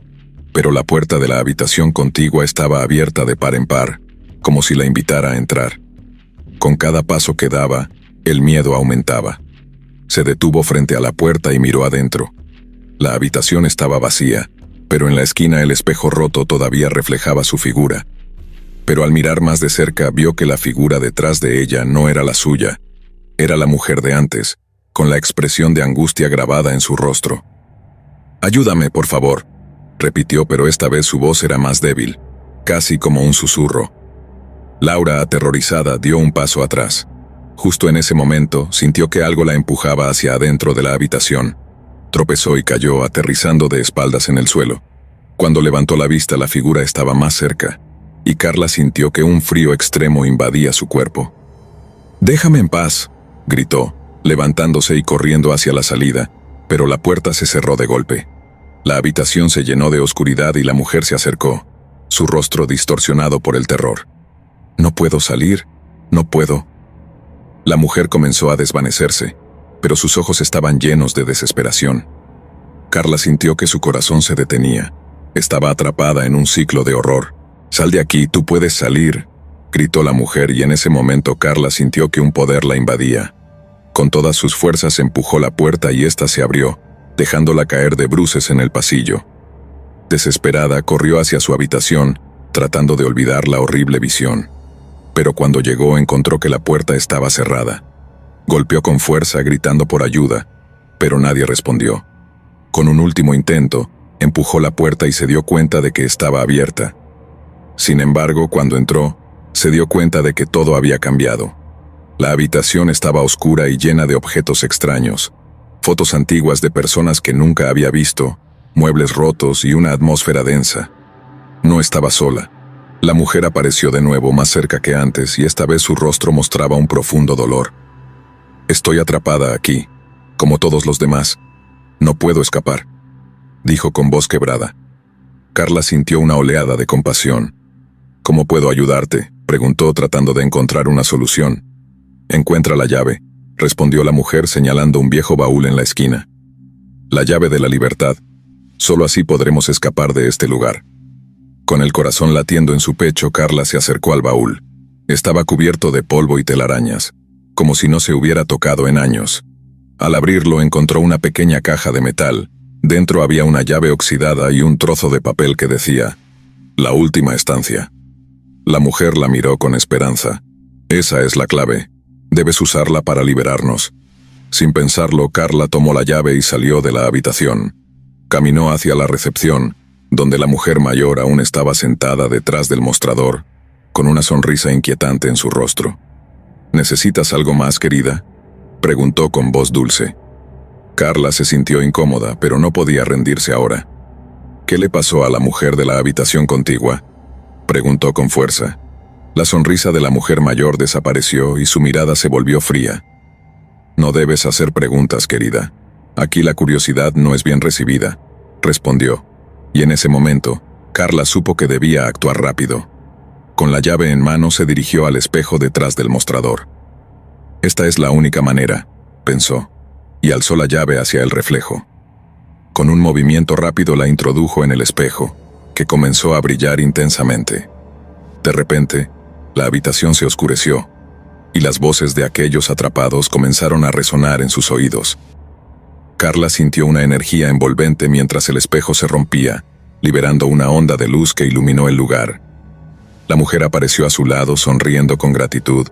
Speaker 1: pero la puerta de la habitación contigua estaba abierta de par en par, como si la invitara a entrar. Con cada paso que daba, el miedo aumentaba. Se detuvo frente a la puerta y miró adentro. La habitación estaba vacía, pero en la esquina el espejo roto todavía reflejaba su figura. Pero al mirar más de cerca vio que la figura detrás de ella no era la suya. Era la mujer de antes, con la expresión de angustia grabada en su rostro. «Ayúdame, por favor», repitió, pero esta vez su voz era más débil, casi como un susurro. Laura, aterrorizada, dio un paso atrás. Justo en ese momento, sintió que algo la empujaba hacia adentro de la habitación. Tropezó y cayó, aterrizando de espaldas en el suelo. Cuando levantó la vista, la figura estaba más cerca, y Carla sintió que un frío extremo invadía su cuerpo. «¡Déjame en paz!», gritó, levantándose y corriendo hacia la salida, pero la puerta se cerró de golpe. La habitación se llenó de oscuridad y la mujer se acercó, su rostro distorsionado por el terror. «No puedo salir, no puedo». La mujer comenzó a desvanecerse, pero sus ojos estaban llenos de desesperación. Carla sintió que su corazón se detenía. Estaba atrapada en un ciclo de horror. «¡Sal de aquí, tú puedes salir!», gritó la mujer, y en ese momento Carla sintió que un poder la invadía. Con todas sus fuerzas empujó la puerta y ésta se abrió, dejándola caer de bruces en el pasillo. Desesperada, corrió hacia su habitación, tratando de olvidar la horrible visión. Pero cuando llegó, encontró que la puerta estaba cerrada. Golpeó con fuerza, gritando por ayuda, pero nadie respondió. Con un último intento, empujó la puerta y se dio cuenta de que estaba abierta. Sin embargo, cuando entró, se dio cuenta de que todo había cambiado. La habitación estaba oscura y llena de objetos extraños, fotos antiguas de personas que nunca había visto, muebles rotos y una atmósfera densa. No estaba sola. La mujer apareció de nuevo, más cerca que antes, y esta vez su rostro mostraba un profundo dolor. «Estoy atrapada aquí, como todos los demás. No puedo escapar», dijo con voz quebrada. Carla sintió una oleada de compasión. «¿Cómo puedo ayudarte?», preguntó, tratando de encontrar una solución. «Encuentra la llave», respondió la mujer, señalando un viejo baúl en la esquina. «La llave de la libertad. Solo así podremos escapar de este lugar». Con el corazón latiendo en su pecho, Carla se acercó al baúl. Estaba cubierto de polvo y telarañas, como si no se hubiera tocado en años. Al abrirlo, encontró una pequeña caja de metal. Dentro había una llave oxidada y un trozo de papel que decía: «La última estancia». La mujer la miró con esperanza. «Esa es la clave. Debes usarla para liberarnos». Sin pensarlo, Carla tomó la llave y salió de la habitación. Caminó hacia la recepción, donde la mujer mayor aún estaba sentada detrás del mostrador, con una sonrisa inquietante en su rostro. «¿Necesitas algo más, querida?», preguntó con voz dulce. Carla se sintió incómoda, pero no podía rendirse ahora. «¿Qué le pasó a la mujer de la habitación contigua?», preguntó con fuerza. La sonrisa de la mujer mayor desapareció y su mirada se volvió fría. «No debes hacer preguntas, querida. Aquí la curiosidad no es bien recibida», respondió. Y en ese momento, Carla supo que debía actuar rápido. Con la llave en mano se dirigió al espejo detrás del mostrador. «Esta es la única manera», pensó, y alzó la llave hacia el reflejo. Con un movimiento rápido la introdujo en el espejo, que comenzó a brillar intensamente. De repente, la habitación se oscureció, y las voces de aquellos atrapados comenzaron a resonar en sus oídos. Carla sintió una energía envolvente mientras el espejo se rompía, liberando una onda de luz que iluminó el lugar. La mujer apareció a su lado, sonriendo con gratitud.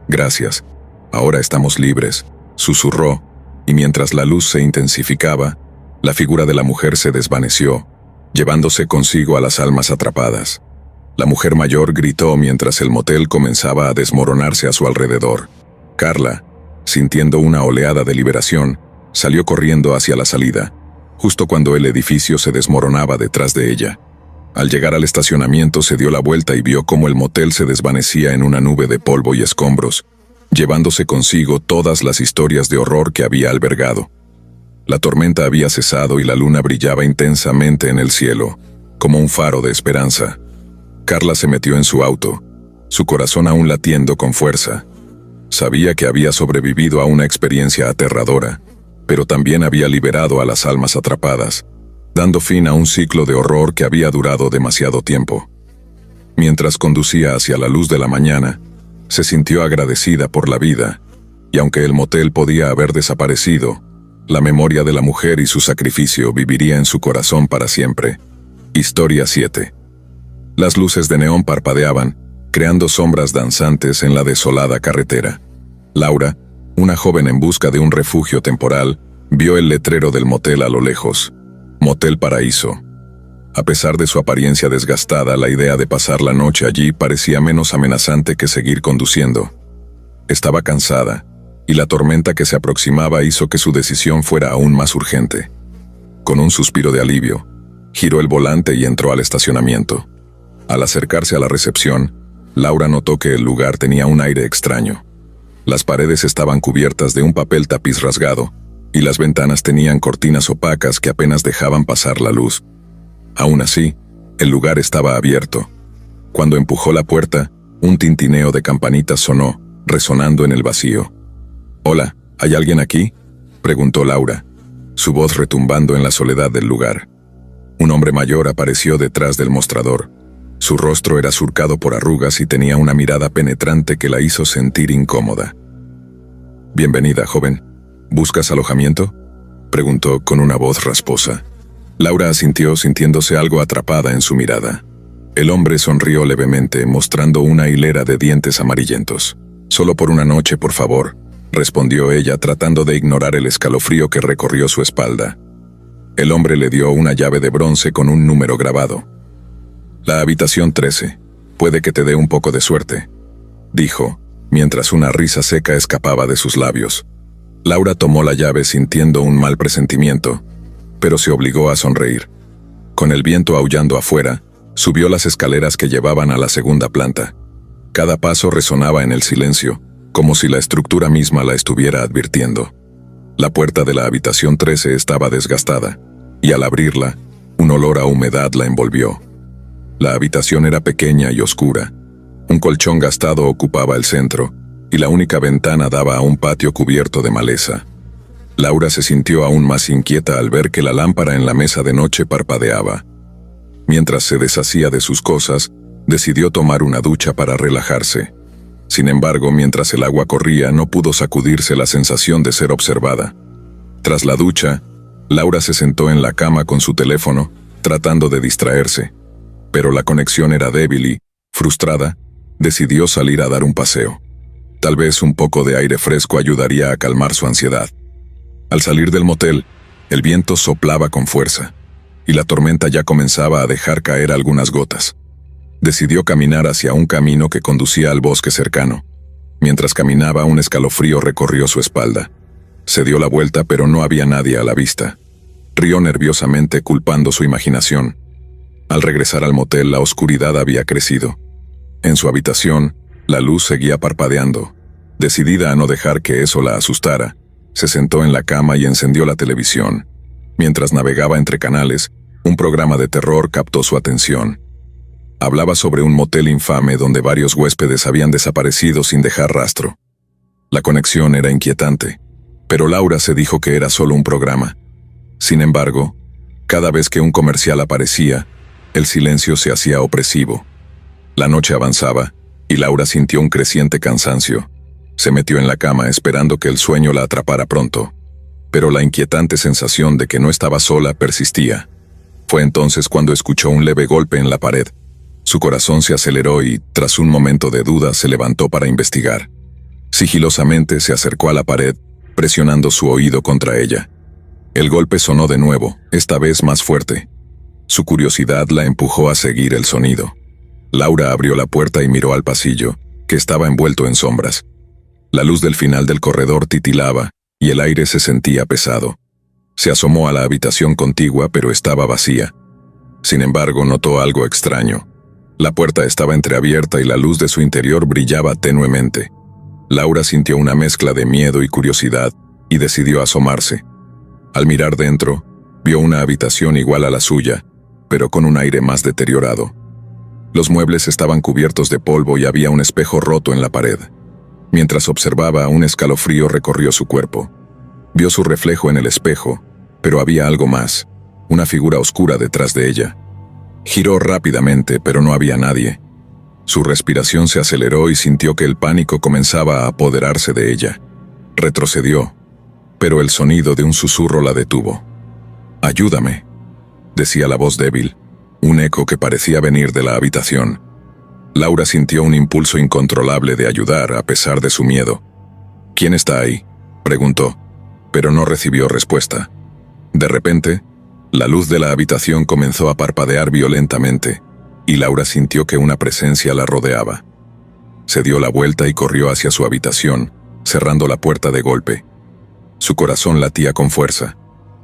Speaker 1: «Gracias. Ahora estamos libres», susurró, y mientras la luz se intensificaba, la figura de la mujer se desvaneció, llevándose consigo a las almas atrapadas. La mujer mayor gritó mientras el motel comenzaba a desmoronarse a su alrededor. Carla, sintiendo una oleada de liberación, salió corriendo hacia la salida, justo cuando el edificio se desmoronaba detrás de ella. Al llegar al estacionamiento se dio la vuelta y vio cómo el motel se desvanecía en una nube de polvo y escombros, llevándose consigo todas las historias de horror que había albergado. La tormenta había cesado y la luna brillaba intensamente en el cielo, como un faro de esperanza. Carla se metió en su auto, su corazón aún latiendo con fuerza. Sabía que había sobrevivido a una experiencia aterradora, pero también había liberado a las almas atrapadas, dando fin a un ciclo de horror que había durado demasiado tiempo. Mientras conducía hacia la luz de la mañana, se sintió agradecida por la vida, y aunque el motel podía haber desaparecido, la memoria de la mujer y su sacrificio viviría en su corazón para siempre. Historia 7. Las luces de neón parpadeaban, creando sombras danzantes en la desolada carretera. Laura, una joven en busca de un refugio temporal, vio el letrero del motel a lo lejos. Motel Paraíso. A pesar de su apariencia desgastada, la idea de pasar la noche allí parecía menos amenazante que seguir conduciendo. Estaba cansada, y la tormenta que se aproximaba hizo que su decisión fuera aún más urgente. Con un suspiro de alivio, giró el volante y entró al estacionamiento. Al acercarse a la recepción, Laura notó que el lugar tenía un aire extraño. Las paredes estaban cubiertas de un papel tapiz rasgado, y las ventanas tenían cortinas opacas que apenas dejaban pasar la luz. Aún así, el lugar estaba abierto. Cuando empujó la puerta, un tintineo de campanitas sonó, resonando en el vacío. «Hola, ¿hay alguien aquí?», preguntó Laura, su voz retumbando en la soledad del lugar. Un hombre mayor apareció detrás del mostrador. Su rostro era surcado por arrugas y tenía una mirada penetrante que la hizo sentir incómoda. «Bienvenida, joven. ¿Buscas alojamiento?», preguntó con una voz rasposa. Laura asintió, sintiéndose algo atrapada en su mirada. El hombre sonrió levemente, mostrando una hilera de dientes amarillentos. «Solo por una noche, por favor», respondió ella, tratando de ignorar el escalofrío que recorrió su espalda. El hombre le dio una llave de bronce con un número grabado. «La habitación 13. Puede que te dé un poco de suerte», dijo, mientras una risa seca escapaba de sus labios. Laura tomó la llave sintiendo un mal presentimiento, pero se obligó a sonreír. Con el viento aullando afuera, subió las escaleras que llevaban a la segunda planta. Cada paso resonaba en el silencio, como si la estructura misma la estuviera advirtiendo. La puerta de la habitación 13 estaba desgastada, y al abrirla, un olor a humedad la envolvió. La habitación era pequeña y oscura. Un colchón gastado ocupaba el centro, y la única ventana daba a un patio cubierto de maleza. Laura se sintió aún más inquieta al ver que la lámpara en la mesa de noche parpadeaba. Mientras se deshacía de sus cosas, decidió tomar una ducha para relajarse. Sin embargo, mientras el agua corría, no pudo sacudirse la sensación de ser observada. Tras la ducha, Laura se sentó en la cama con su teléfono, tratando de distraerse. Pero la conexión era débil y, frustrada, decidió salir a dar un paseo. Tal vez un poco de aire fresco ayudaría a calmar su ansiedad. Al salir del motel, el viento soplaba con fuerza, y la tormenta ya comenzaba a dejar caer algunas gotas. Decidió caminar hacia un camino que conducía al bosque cercano. Mientras caminaba, un escalofrío recorrió su espalda. Se dio la vuelta, pero no había nadie a la vista. Rió nerviosamente, culpando su imaginación. Al regresar al motel, la oscuridad había crecido. En su habitación, la luz seguía parpadeando. Decidida a no dejar que eso la asustara, se sentó en la cama y encendió la televisión. Mientras navegaba entre canales, un programa de terror captó su atención. Hablaba sobre un motel infame donde varios huéspedes habían desaparecido sin dejar rastro. La conexión era inquietante, pero Laura se dijo que era solo un programa. Sin embargo, cada vez que un comercial aparecía, el silencio se hacía opresivo. La noche avanzaba, y Laura sintió un creciente cansancio. Se metió en la cama esperando que el sueño la atrapara pronto. Pero la inquietante sensación de que no estaba sola persistía. Fue entonces cuando escuchó un leve golpe en la pared. Su corazón se aceleró y, tras un momento de duda, se levantó para investigar. Sigilosamente se acercó a la pared, presionando su oído contra ella. El golpe sonó de nuevo, esta vez más fuerte. Su curiosidad la empujó a seguir el sonido. Laura abrió la puerta y miró al pasillo, que estaba envuelto en sombras. La luz del final del corredor titilaba, y el aire se sentía pesado. Se asomó a la habitación contigua, pero estaba vacía. Sin embargo, notó algo extraño. La puerta estaba entreabierta y la luz de su interior brillaba tenuemente. Laura sintió una mezcla de miedo y curiosidad, y decidió asomarse. Al mirar dentro, vio una habitación igual a la suya, pero con un aire más deteriorado. Los muebles estaban cubiertos de polvo y había un espejo roto en la pared. Mientras observaba, un escalofrío recorrió su cuerpo. Vio su reflejo en el espejo, pero había algo más, una figura oscura detrás de ella. Giró rápidamente, pero no había nadie. Su respiración se aceleró y sintió que el pánico comenzaba a apoderarse de ella. Retrocedió, pero el sonido de un susurro la detuvo. «Ayúdame», decía la voz débil, un eco que parecía venir de la habitación. Laura sintió un impulso incontrolable de ayudar a pesar de su miedo. «¿Quién está ahí?», preguntó, pero no recibió respuesta. De repente, la luz de la habitación comenzó a parpadear violentamente, y Laura sintió que una presencia la rodeaba. Se dio la vuelta y corrió hacia su habitación, cerrando la puerta de golpe. Su corazón latía con fuerza,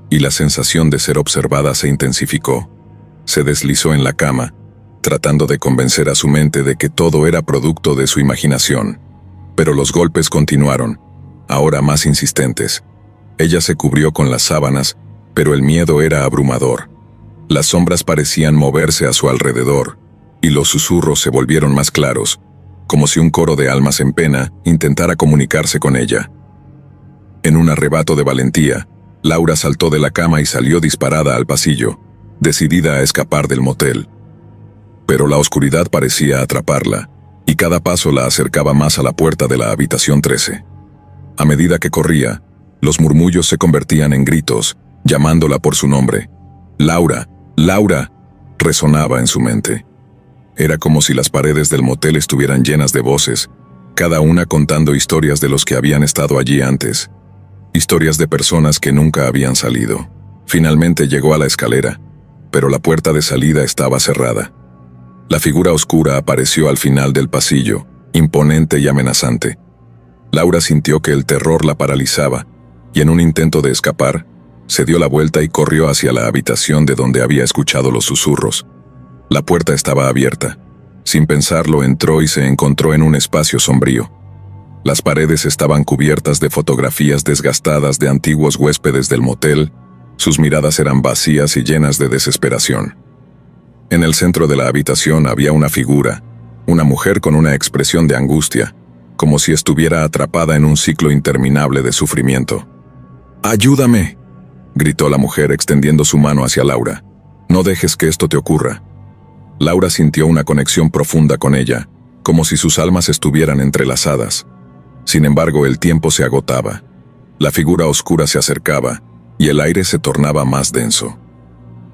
Speaker 1: y la sensación de ser observada se intensificó. Se deslizó en la cama, tratando de convencer a su mente de que todo era producto de su imaginación. Pero los golpes continuaron, ahora más insistentes. Ella se cubrió con las sábanas, pero el miedo era abrumador. Las sombras parecían moverse a su alrededor, y los susurros se volvieron más claros, como si un coro de almas en pena intentara comunicarse con ella. En un arrebato de valentía, Laura saltó de la cama y salió disparada al pasillo, decidida a escapar del motel. Pero la oscuridad parecía atraparla, y cada paso la acercaba más a la puerta de la habitación 13. A medida que corría, los murmullos se convertían en gritos, llamándola por su nombre. «Laura, Laura», resonaba en su mente. Era como si las paredes del motel estuvieran llenas de voces, cada una contando historias de los que habían estado allí antes. Historias de personas que nunca habían salido. Finalmente llegó a la escalera, pero la puerta de salida estaba cerrada. La figura oscura apareció al final del pasillo, imponente y amenazante. Laura sintió que el terror la paralizaba, y en un intento de escapar, se dio la vuelta y corrió hacia la habitación de donde había escuchado los susurros. La puerta estaba abierta. Sin pensarlo, entró y se encontró en un espacio sombrío. Las paredes estaban cubiertas de fotografías desgastadas de antiguos huéspedes del motel. Sus miradas eran vacías y llenas de desesperación. En el centro de la habitación había una figura, una mujer con una expresión de angustia, como si estuviera atrapada en un ciclo interminable de sufrimiento. «¡Ayúdame!», gritó la mujer extendiendo su mano hacia Laura. «No dejes que esto te ocurra». Laura sintió una conexión profunda con ella, como si sus almas estuvieran entrelazadas. Sin embargo, el tiempo se agotaba. La figura oscura se acercaba, y el aire se tornaba más denso.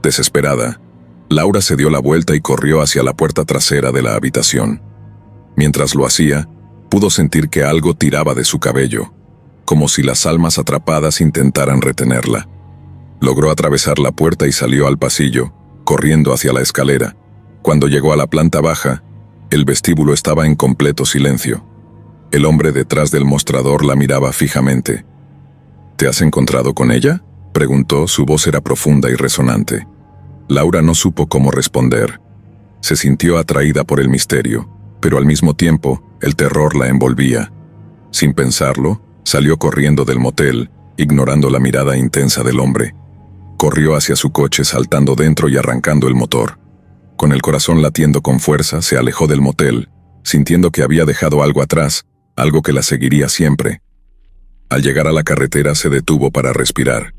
Speaker 1: Desesperada, Laura se dio la vuelta y corrió hacia la puerta trasera de la habitación. Mientras lo hacía, pudo sentir que algo tiraba de su cabello, como si las almas atrapadas intentaran retenerla. Logró atravesar la puerta y salió al pasillo, corriendo hacia la escalera. Cuando llegó a la planta baja, el vestíbulo estaba en completo silencio. El hombre detrás del mostrador la miraba fijamente. «¿Te has encontrado con ella?», preguntó, su voz era profunda y resonante. Laura no supo cómo responder. Se sintió atraída por el misterio, pero al mismo tiempo, el terror la envolvía. Sin pensarlo, salió corriendo del motel, ignorando la mirada intensa del hombre. Corrió hacia su coche saltando dentro y arrancando el motor. Con el corazón latiendo con fuerza, se alejó del motel, sintiendo que había dejado algo atrás, algo que la seguiría siempre. Al llegar a la carretera se detuvo para respirar.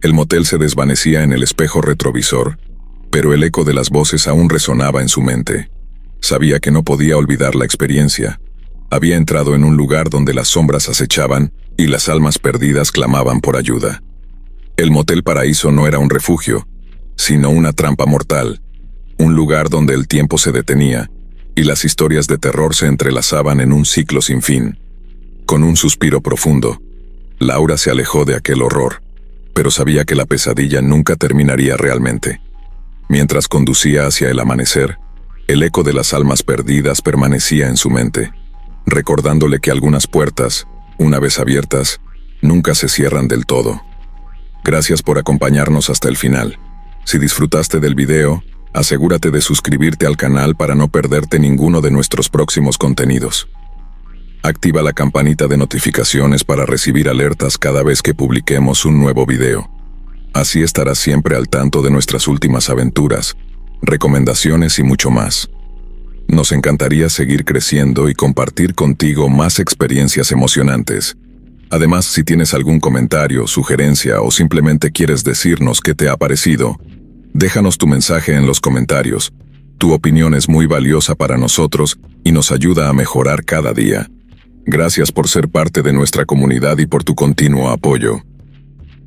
Speaker 1: El motel se desvanecía en el espejo retrovisor, pero el eco de las voces aún resonaba en su mente. Sabía que no podía olvidar la experiencia. Había entrado en un lugar donde las sombras acechaban y las almas perdidas clamaban por ayuda. El Motel Paraíso no era un refugio, sino una trampa mortal, un lugar donde el tiempo se detenía y las historias de terror se entrelazaban en un ciclo sin fin. Con un suspiro profundo, Laura se alejó de aquel horror, pero sabía que la pesadilla nunca terminaría realmente. Mientras conducía hacia el amanecer, el eco de las almas perdidas permanecía en su mente, recordándole que algunas puertas, una vez abiertas, nunca se cierran del todo. Gracias por acompañarnos hasta el final. Si disfrutaste del video, asegúrate de suscribirte al canal para no perderte ninguno de nuestros próximos contenidos. Activa la campanita de notificaciones para recibir alertas cada vez que publiquemos un nuevo video. Así estarás siempre al tanto de nuestras últimas aventuras, recomendaciones y mucho más. Nos encantaría seguir creciendo y compartir contigo más experiencias emocionantes. Además, si tienes algún comentario, sugerencia o simplemente quieres decirnos qué te ha parecido, déjanos tu mensaje en los comentarios. Tu opinión es muy valiosa para nosotros y nos ayuda a mejorar cada día. Gracias por ser parte de nuestra comunidad y por tu continuo apoyo.